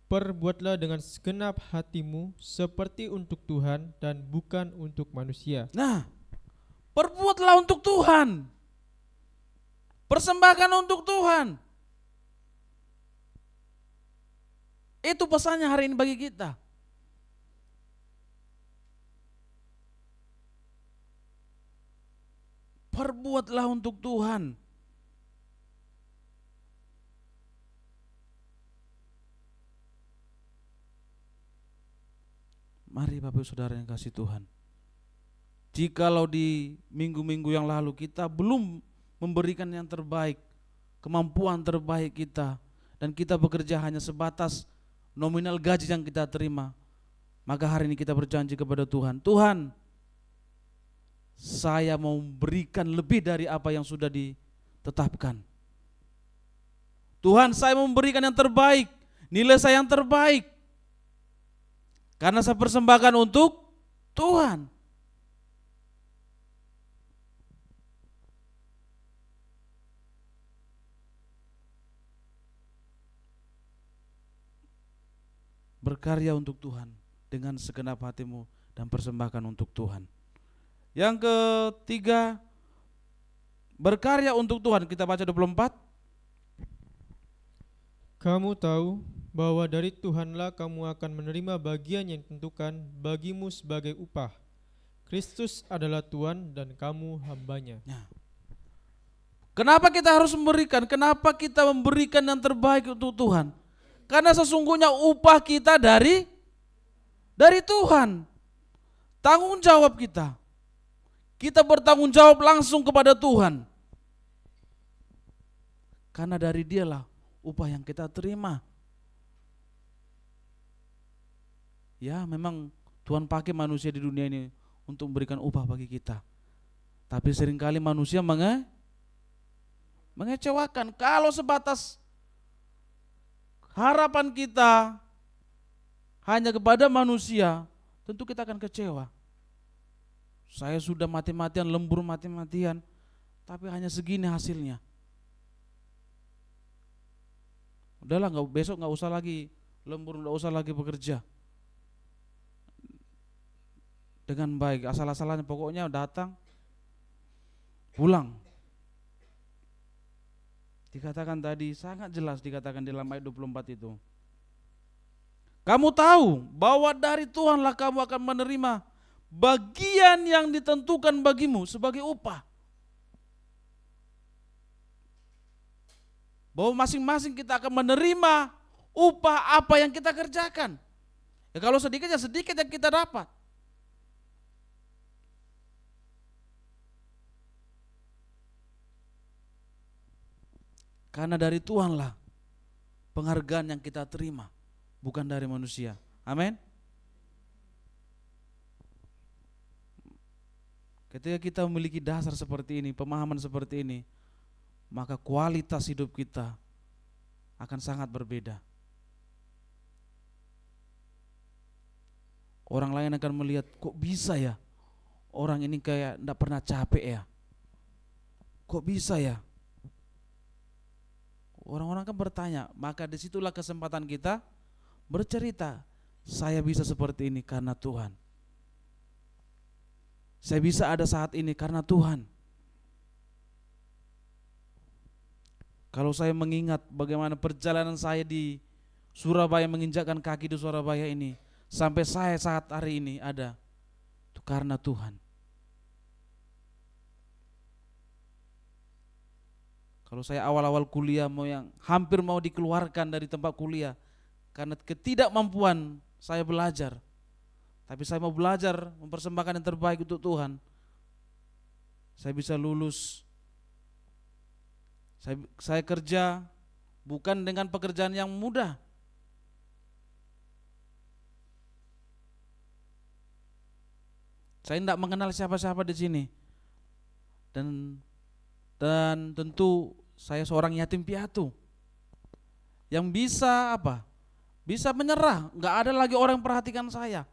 perbuatlah dengan segenap hatimu seperti untuk Tuhan dan bukan untuk manusia. Nah, perbuatlah untuk Tuhan. Persembahkan untuk Tuhan. Itu pesannya hari ini bagi kita. Perbuatlah untuk Tuhan. Mari Bapak Saudara yang kasih Tuhan, jikalau di minggu-minggu yang lalu kita belum memberikan yang terbaik, kemampuan terbaik kita, dan kita bekerja hanya sebatas nominal gaji yang kita terima, maka hari ini kita berjanji kepada Tuhan, Tuhan, saya mau memberikan lebih dari apa yang sudah ditetapkan. Tuhan, saya mau memberikan yang terbaik, nilai saya yang terbaik, karena saya persembahkan untuk Tuhan. Berkarya untuk Tuhan dengan segenap hatimu dan persembahkan untuk Tuhan. Yang ketiga, berkarya untuk Tuhan. Kita baca 24. Kamu tahu bahwa dari Tuhanlah kamu akan menerima bagian yang ditentukan bagimu sebagai upah. Kristus adalah Tuhan dan kamu hambanya. Nah, kenapa kita harus memberikan? Kenapa kita memberikan yang terbaik untuk Tuhan? Karena sesungguhnya upah kita dari Tuhan. Tanggung jawab kita. Kita bertanggung jawab langsung kepada Tuhan. Karena dari Dialah upah yang kita terima. Ya, memang Tuhan pakai manusia di dunia ini untuk memberikan upah bagi kita. Tapi seringkali manusia mengecewakan. Kalau sebatas harapan kita hanya kepada manusia, tentu kita akan kecewa. Saya sudah mati-matian, lembur mati-matian, tapi hanya segini hasilnya. Udahlah, besok nggak usah lagi lembur, nggak usah lagi bekerja dengan baik, asal-asalannya pokoknya datang, pulang. Dikatakan tadi, sangat jelas dikatakan di dalam ayat 24 itu. Kamu tahu bahwa dari Tuhanlah kamu akan menerima bagian yang ditentukan bagimu sebagai upah. Bahwa masing-masing kita akan menerima upah apa yang kita kerjakan. Ya kalau sedikit ya sedikit yang kita dapat. Karena dari Tuhanlah penghargaan yang kita terima, bukan dari manusia. Amin. Ketika kita memiliki dasar seperti ini, pemahaman seperti ini, maka kualitas hidup kita akan sangat berbeda. Orang lain akan melihat, kok bisa ya orang ini kayak enggak pernah capek ya, kok bisa ya. Orang-orang kan bertanya, maka disitulah kesempatan kita bercerita, saya bisa seperti ini karena Tuhan. Saya bisa ada saat ini karena Tuhan. Kalau saya mengingat bagaimana perjalanan saya di Surabaya, menginjakkan kaki di Surabaya ini, sampai saya saat hari ini ada, itu karena Tuhan. Kalau saya awal-awal kuliah hampir mau dikeluarkan dari tempat kuliah karena ketidakmampuan saya belajar. Tapi saya mau belajar, mempersembahkan yang terbaik untuk Tuhan. Saya bisa lulus. Saya kerja bukan dengan pekerjaan yang mudah. Saya tidak mengenal siapa-siapa di sini. Dan tentu saya seorang yatim piatu yang bisa bisa menyerah, nggak ada lagi orang yang perhatikan saya,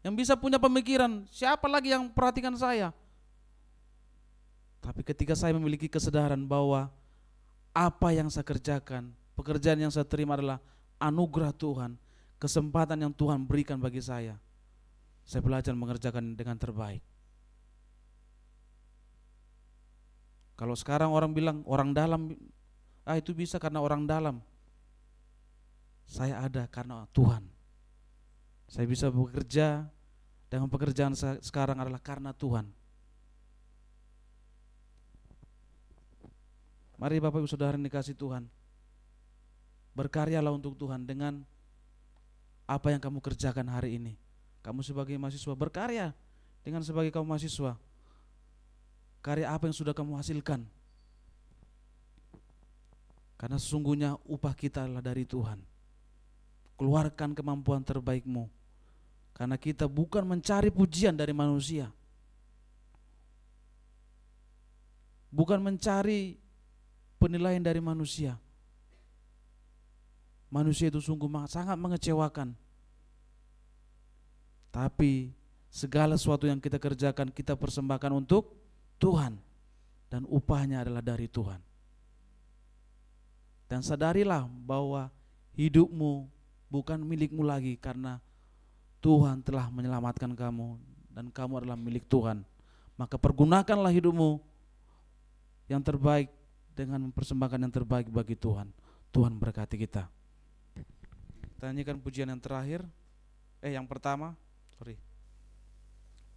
yang bisa punya pemikiran, siapa lagi yang perhatikan saya. Tapi ketika saya memiliki kesadaran bahwa apa yang saya kerjakan, pekerjaan yang saya terima adalah anugerah Tuhan, kesempatan yang Tuhan berikan bagi saya belajar mengerjakan dengan terbaik. Kalau sekarang orang bilang orang dalam, itu bisa karena orang dalam. Saya ada karena Tuhan. Saya bisa bekerja dengan pekerjaan sekarang adalah karena Tuhan. Mari Bapak Ibu Saudara yang dikasihi Tuhan, berkaryalah untuk Tuhan dengan apa yang kamu kerjakan hari ini. Kamu sebagai mahasiswa berkarya dengan sebagai kaum mahasiswa. Karya apa yang sudah kamu hasilkan? Karena sesungguhnya upah kita adalah dari Tuhan. Keluarkan kemampuan terbaikmu. Karena kita bukan mencari pujian dari manusia. Bukan mencari penilaian dari manusia. Manusia itu sungguh sangat mengecewakan. Tapi segala sesuatu yang kita kerjakan, kita persembahkan untuk Tuhan, dan upahnya adalah dari Tuhan. Dan sadarilah bahwa hidupmu bukan milikmu lagi, karena Tuhan telah menyelamatkan kamu dan kamu adalah milik Tuhan. Maka pergunakanlah hidupmu yang terbaik dengan mempersembahkan yang terbaik bagi Tuhan. Tuhan berkati kita. Tanyakan pujian yang terakhir, yang pertama,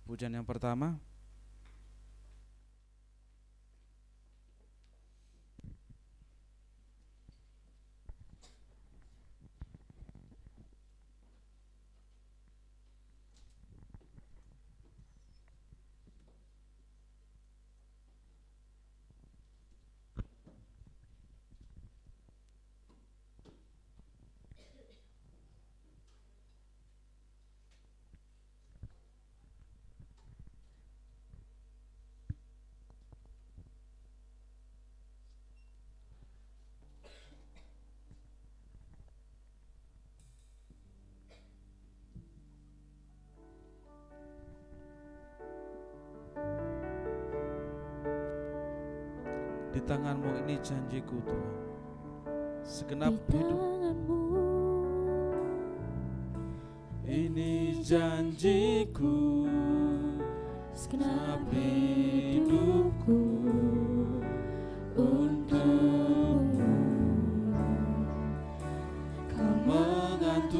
pujian yang pertama. Di tangan-Mu ini janjiku Tuhan, segenap Di hidup tangan-Mu ini janjiku, segenap hidupku untukmu. Kau mengatur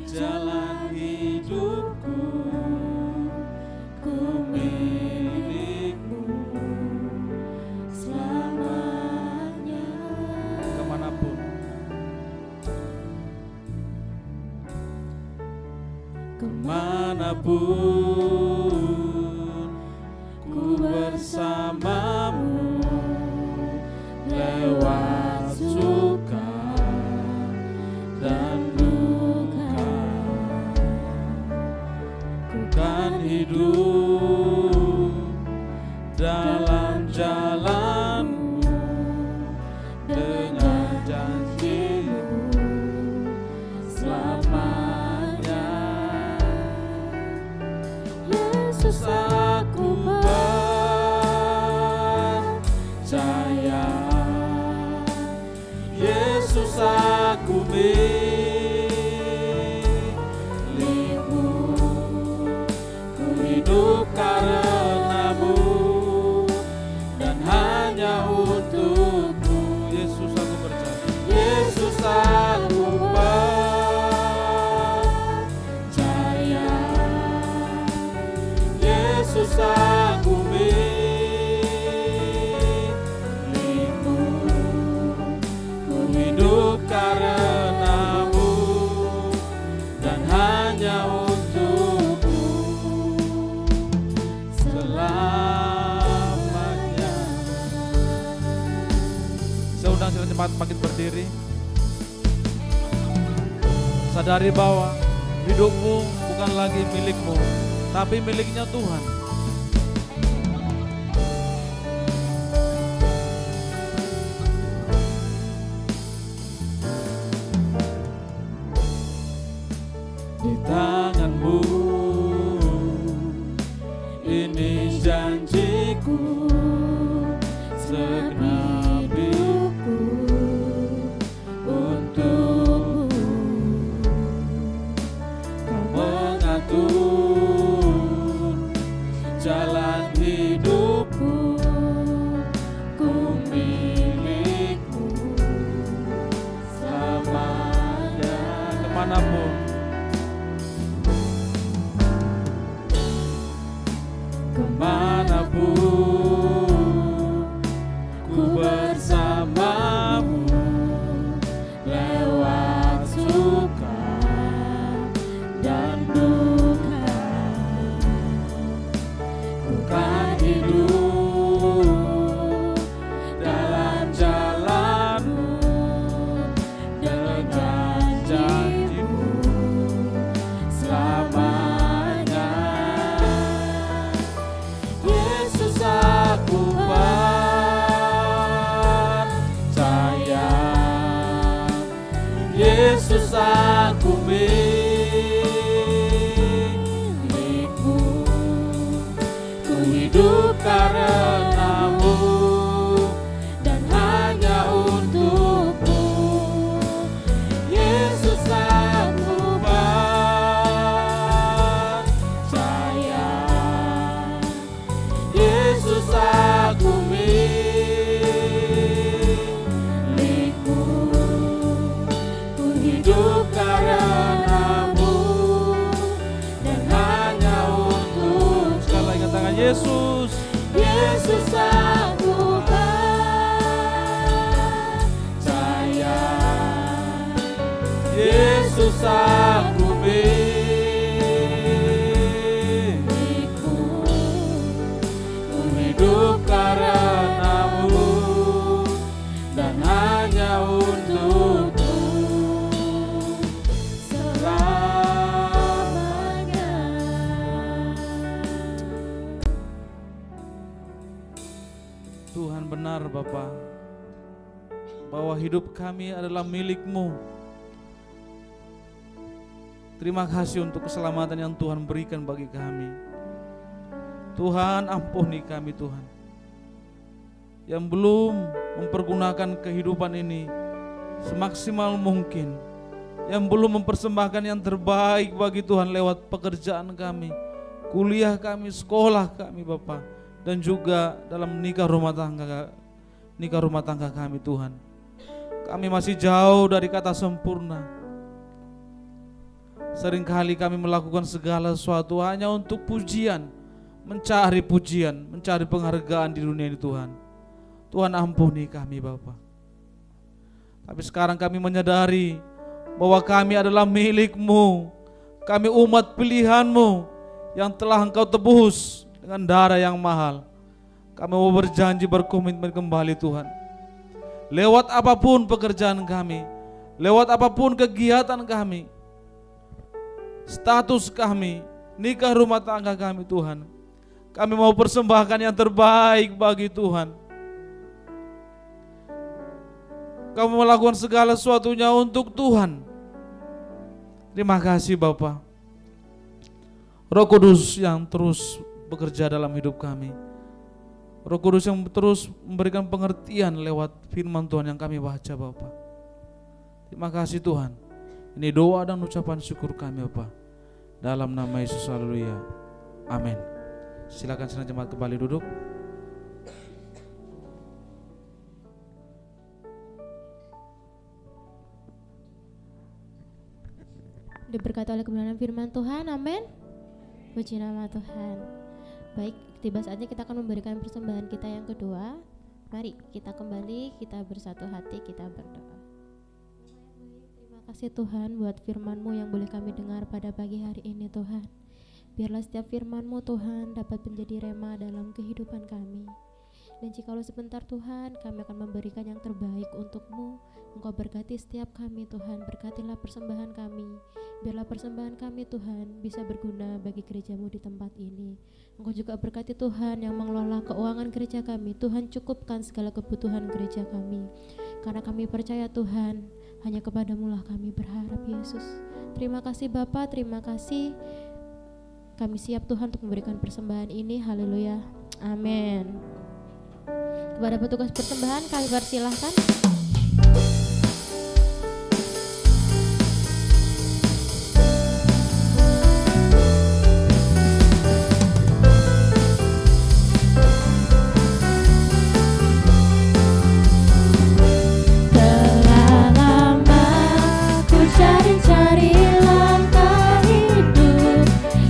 jalan hidupku, ku milikmu selamanya. kemanapun kemanapun ku bersamamu, lewat suka dan duka, ku kan hidup dalam jalan-Mu dengan janji-Mu selamanya. Yesus, aku percaya, Yesus, aku milik-Mu, ku hidup karena-Mu dan hanya untuk-Mu. Yesus, aku percaya, Yesus, aku percaya, Yesus, aku milik-Mu, ku hidup karena-Mu dan hanya untuk-Mu selamanya. Saya undang silakan cepat bangkit berdiri. Sadari bahwa hidupmu bukan lagi milikmu, tapi miliknya Tuhan. Di tangan-Mu ini janjiku, segenap hidupku untuk-Mu. Kau mengatur jalan hidupku, ku milik-Mu selamanya. Kemanapun kemanapun ku bersamamu, lewat suka dan duka, ku kan hidup dalam jalan-Mu dengan janji-Mu selamanya. Yesus, aku percaya, Yesus, aku milik-Mu, ku hidup karena-Mu dan hanya untuk-Mu. Yesus, aku percaya, Yesus, aku milik-Mu, ku hidup karena-Mu dan hanya untuk. Sekali lagi katakan Yesus, Yesus, aku percaya, Yesus, aku milik-Mu, ku hidup karena-Mu dan hanya untuk-Mu selamanya. Tuhan, benar Bapa, bahwa hidup kami adalah milik-Mu. Terima kasih untuk keselamatan yang Tuhan berikan bagi kami. Tuhan, ampuni kami Tuhan. yang belum mempergunakan kehidupan ini semaksimal mungkin, yang belum mempersembahkan yang terbaik bagi Tuhan lewat pekerjaan kami, kuliah kami, sekolah kami Bapa, dan juga dalam nikah rumah tangga kami Tuhan. Kami masih jauh dari kata sempurna. Seringkali kami melakukan segala sesuatu hanya untuk pujian, mencari penghargaan di dunia ini Tuhan. Tuhan ampuni kami Bapa. Tapi sekarang kami menyadari bahwa kami adalah milik-Mu. Kami umat pilihan-Mu yang telah Engkau tebus dengan darah yang mahal. Kami mau berjanji, berkomitmen kembali Tuhan. Lewat apapun pekerjaan kami, lewat apapun kegiatan kami, status kami, nikah rumah tangga kami Tuhan, kami mau persembahkan yang terbaik bagi Tuhan. Kami melakukan segala sesuatunya untuk Tuhan. Terima kasih Bapa. Roh Kudus yang terus bekerja dalam hidup kami, Roh Kudus yang terus memberikan pengertian lewat firman Tuhan yang kami baca Bapa. Terima kasih Tuhan. Ini doa dan ucapan syukur kami Bapa. Dalam nama Yesus, haleluya. Amin. Silakan senang jemaat kembali duduk. Diberkati oleh kebenaran firman Tuhan, amin. Puji nama Tuhan. Baik, tiba saatnya kita akan memberikan persembahan kita yang kedua. Mari kita kembali, kita bersatu hati, kita berdoa. Terima kasih Tuhan buat firman-Mu yang boleh kami dengar pada pagi hari ini Tuhan. Biarlah setiap firman-Mu Tuhan dapat menjadi rema dalam kehidupan kami. Dan jikalau sebentar Tuhan, kami akan memberikan yang terbaik untuk-Mu. Engkau berkati setiap kami Tuhan, berkatilah persembahan kami. Biarlah persembahan kami Tuhan bisa berguna bagi gereja-Mu di tempat ini. Engkau juga berkati Tuhan yang mengelola keuangan gereja kami. Tuhan cukupkan segala kebutuhan gereja kami. Karena kami percaya Tuhan, hanya kepadamu lah kami berharap Yesus. Terima kasih Bapa, terima kasih. Kami siap Tuhan untuk memberikan persembahan ini. Haleluya. Amin. Kepada petugas persembahan kami persilahkan. Telah lama ku cari-cari langkah hidup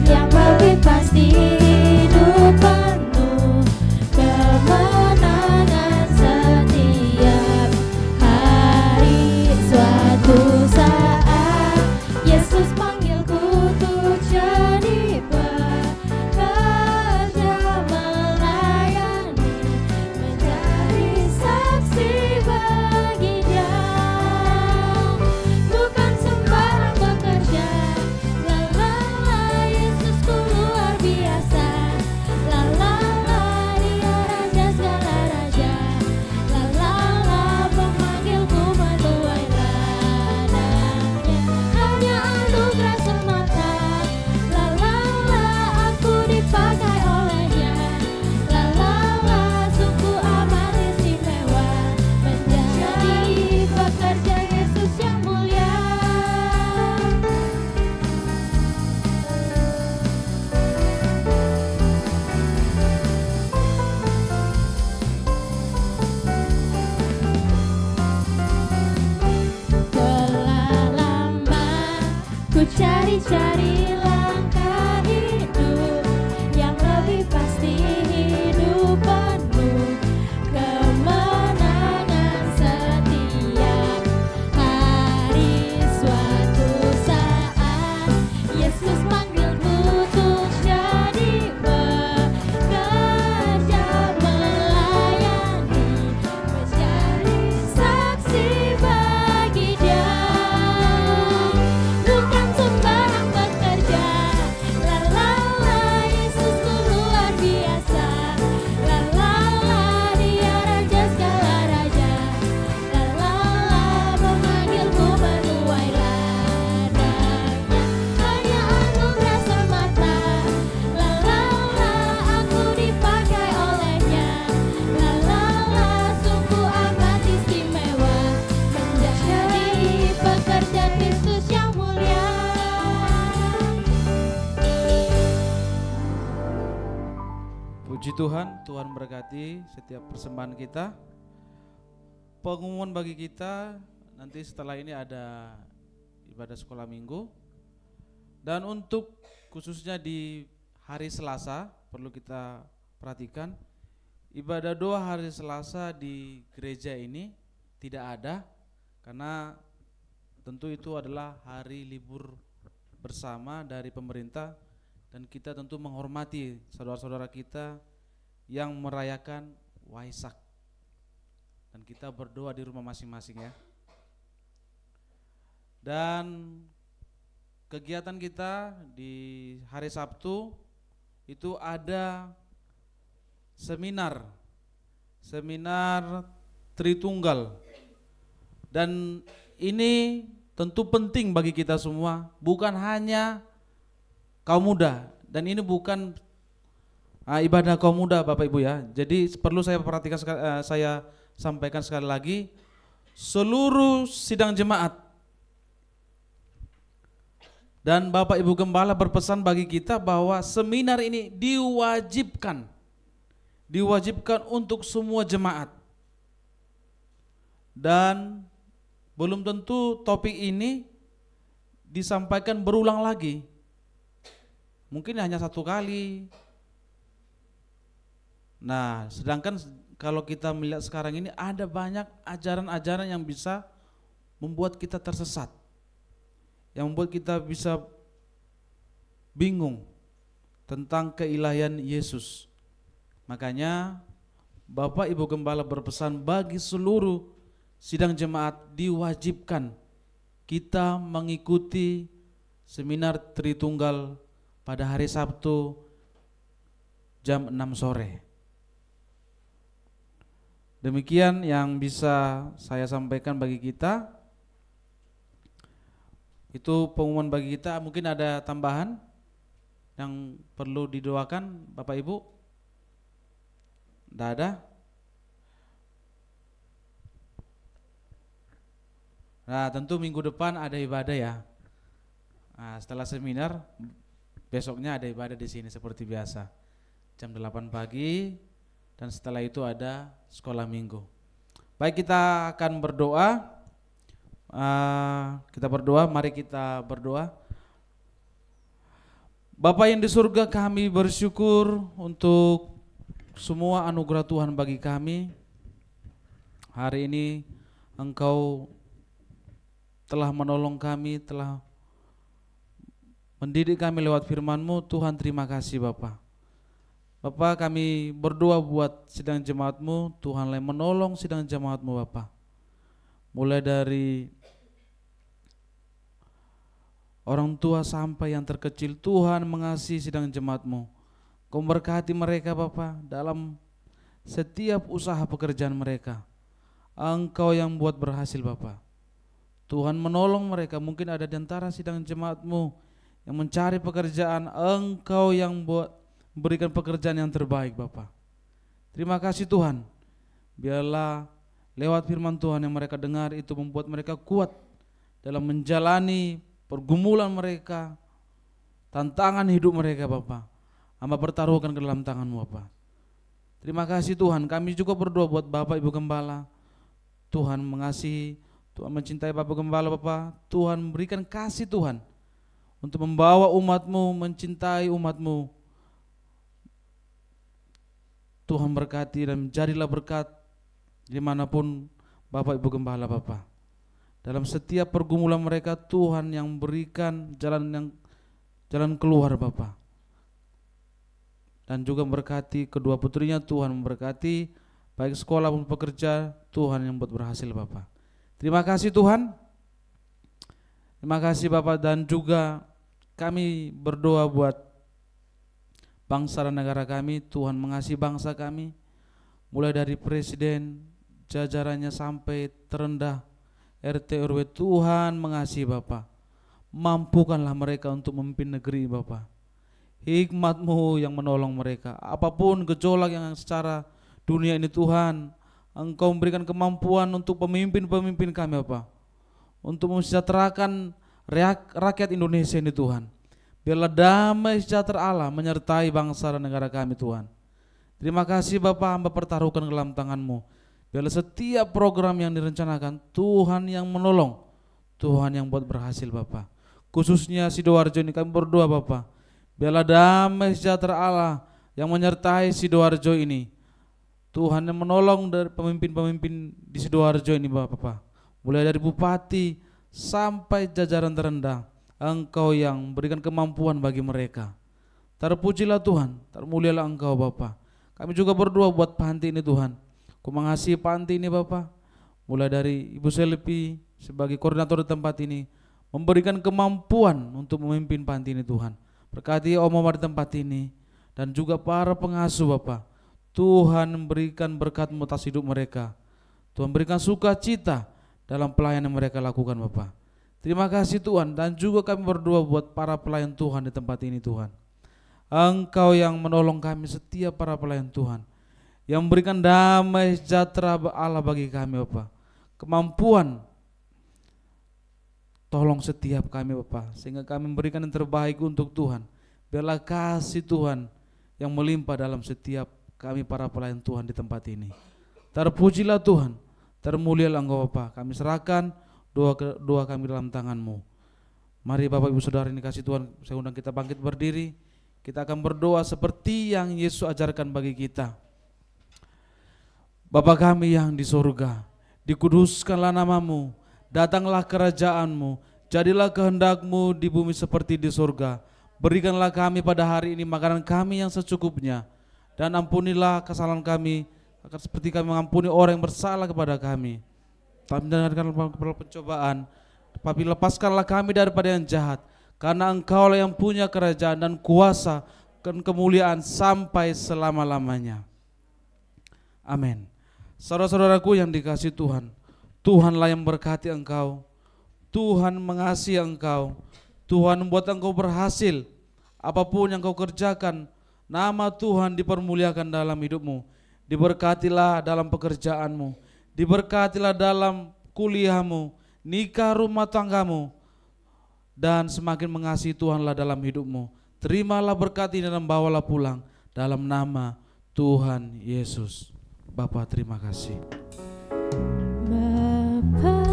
yang lebih pasti, hidup penuh kemenangan setiap hari. Suatu saat Yesus panggilku untuk jadi pekerja melayani, menjadi saksi bagi Dia. Bukan sembarang bekerja, la Yesusku luar biasa, la Dia raja segala raja, la pemanggilku menuai ladangnya. Hanya anugerah semata, la aku dipakai olehnya, la sungguh amat istimewa, menjadi pekerja Yesus yang mulia. Telah lama ku cari-cari langkah hidup yang lebih pasti, hidup penuh kemenangan setiap hari. Suatu saat Yesus panggilku untuk jadi pekerja melayani, menjadi saksi bagi Dia. Bukan sembarang bekerja, Puji Tuhan, Tuhan berkati setiap persembahan kita. Pengumuman bagi kita, nanti setelah ini ada ibadah sekolah minggu. Dan untuk khususnya di hari Selasa, perlu kita perhatikan, ibadah doa hari Selasa di gereja ini tidak ada, karena tentu itu adalah hari libur bersama dari pemerintah. Dan kita tentu menghormati saudara-saudara kita yang merayakan Waisak. Dan kita berdoa di rumah masing-masing ya. Dan kegiatan kita di hari Sabtu itu ada seminar Tritunggal. Dan ini tentu penting bagi kita semua, bukan hanya kaum muda, dan ini bukan ibadah kaum muda Bapak Ibu ya. Jadi perlu saya perhatikan, saya sampaikan sekali lagi, seluruh sidang jemaat dan Bapak Ibu Gembala berpesan bagi kita bahwa seminar ini diwajibkan untuk semua jemaat. Dan belum tentu topik ini disampaikan berulang lagi. Mungkin hanya satu kali. Nah, sedangkan kalau kita melihat sekarang ini ada banyak ajaran-ajaran yang bisa membuat kita tersesat, yang membuat kita bisa bingung tentang keilahian Yesus. Makanya Bapak Ibu Gembala berpesan bagi seluruh sidang jemaat diwajibkan kita mengikuti seminar Tritunggal pada hari Sabtu jam 6 sore. Demikian yang bisa saya sampaikan bagi kita. Itu pengumuman bagi kita. Mungkin ada tambahan yang perlu didoakan Bapak Ibu? Tidak ada? Nah, tentu minggu depan ada ibadah ya. Nah, setelah seminar besoknya ada ibadah di sini seperti biasa, jam 8 pagi, dan setelah itu ada sekolah minggu. Baik, kita akan berdoa. Mari kita berdoa. Bapa yang di surga, kami bersyukur untuk semua anugerah Tuhan bagi kami. Hari ini Engkau telah menolong kami, telah mendidik kami lewat firman-Mu. Tuhan, terima kasih Bapa. Bapa, kami berdoa buat sidang jemaat-Mu. Tuhan, menolong sidang jemaat-Mu Bapa. Mulai dari orang tua sampai yang terkecil, Tuhan mengasihi sidang jemaat-Mu. Kau berkati mereka Bapa dalam setiap usaha pekerjaan mereka. Engkau yang buat berhasil Bapa. Tuhan menolong mereka. Mungkin ada di antara sidang jemaat-Mu yang mencari pekerjaan, Engkau yang berikan pekerjaan yang terbaik Bapa. Terima kasih Tuhan. Biarlah lewat firman Tuhan yang mereka dengar itu membuat mereka kuat dalam menjalani pergumulan mereka, tantangan hidup mereka Bapa. Hamba pertaruhkan ke dalam tangan-Mu Bapa. Terima kasih Tuhan. Kami juga berdoa buat Bapak Ibu Gembala. Tuhan mengasihi, Tuhan mencintai Bapak Gembala Bapa. Tuhan memberikan kasih Tuhan untuk membawa umat-Mu, mencintai umat-Mu. Tuhan berkati dan jadilah berkat dimanapun Bapak Ibu Gembala Bapa. Dalam setiap pergumulan mereka, Tuhan yang berikan jalan keluar Bapa. Dan juga memberkati kedua putrinya, Tuhan memberkati baik sekolah maupun pekerja, Tuhan yang buat berhasil Bapa. Terima kasih Tuhan. Terima kasih Bapak, dan juga kami berdoa buat bangsa dan negara kami. Tuhan mengasihi bangsa kami, mulai dari presiden, jajarannya sampai terendah RT RW. Tuhan mengasihi Bapak. Mampukanlah mereka untuk memimpin negeri Bapak. Hikmat-Mu yang menolong mereka. Apapun gejolak yang secara dunia ini Tuhan, Engkau memberikan kemampuan untuk pemimpin-pemimpin kami Bapak, untuk mensejahterakan rakyat Indonesia ini Tuhan. Biarlah damai sejahtera Allah menyertai bangsa dan negara kami Tuhan. Terima kasih Bapa, hamba pertaruhkan ke dalam tangan-Mu. Biarlah setiap program yang direncanakan Tuhan yang menolong, Tuhan yang buat berhasil Bapa. Khususnya Sidoarjo ini kami berdoa Bapa, biarlah damai sejahtera Allah yang menyertai Sidoarjo ini. Tuhan yang menolong dari pemimpin-pemimpin di Sidoarjo ini Bapa. Mulai dari bupati sampai jajaran terendah, Engkau yang berikan kemampuan bagi mereka. Terpujilah Tuhan, termulialah Engkau Bapa. Kami juga berdoa buat panti ini Tuhan. Kau mengasihi panti ini Bapa. Mulai dari Ibu Selvi sebagai koordinator di tempat ini, memberikan kemampuan untuk memimpin panti ini Tuhan. Berkati Om Omar di tempat ini dan juga para pengasuh Bapa. Tuhan memberikan berkat-Mu atas hidup mereka. Tuhan berikan sukacita dalam pelayanan yang mereka lakukan Bapa. Terima kasih Tuhan, dan juga kami berdoa buat para pelayan Tuhan di tempat ini Tuhan. Engkau yang menolong kami setiap para pelayan Tuhan, yang memberikan damai sejahtera Allah bagi kami Bapa. Kemampuan tolong setiap kami Bapa, sehingga kami memberikan yang terbaik untuk Tuhan. Biarlah kasih Tuhan yang melimpah dalam setiap kami para pelayan Tuhan di tempat ini. Terpujilah Tuhan, termulialah Engkau Bapa. Kami serahkan doa kami dalam tangan-Mu. Mari Bapak Ibu Saudara ini kasih Tuhan, saya undang kita bangkit berdiri. Kita akan berdoa seperti yang Yesus ajarkan bagi kita. Bapa kami yang di surga, dikuduskanlah nama-Mu, datanglah kerajaan-Mu, jadilah kehendak-Mu di bumi seperti di surga. Berikanlah kami pada hari ini makanan kami yang secukupnya, dan ampunilah kesalahan kami, agar seperti kami mengampuni orang yang bersalah kepada kami. Kami dengarkan kepada pencobaan, tapi lepaskanlah kami daripada yang jahat, karena Engkaulah yang punya kerajaan dan kuasa dan kemuliaan sampai selama-lamanya. Amin. Saudara-saudaraku yang dikasihi Tuhan, Tuhanlah yang berkati engkau, Tuhan mengasihi engkau, Tuhan membuat engkau berhasil. Apapun yang kau kerjakan, nama Tuhan dipermuliakan dalam hidupmu. Diberkatilah dalam pekerjaanmu, diberkatilah dalam kuliahmu, nikah, rumah tanggamu, dan semakin mengasihi Tuhanlah dalam hidupmu. Terimalah berkat ini dan bawalah pulang dalam nama Tuhan Yesus. Bapa, terima kasih. Bapa,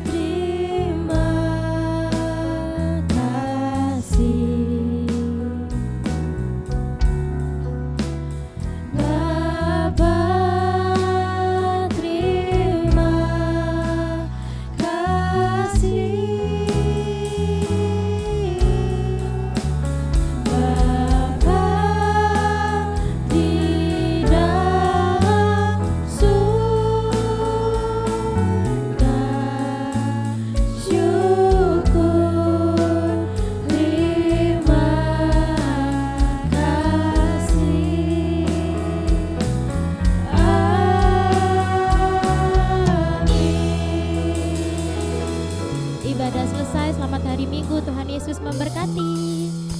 terima kasih. Bapa, terima kasih. Bapa, di dalam surga, syukur, terima kasih. Amin. Ibadah selesai, selamat hari Minggu, Tuhan Yesus memberkati.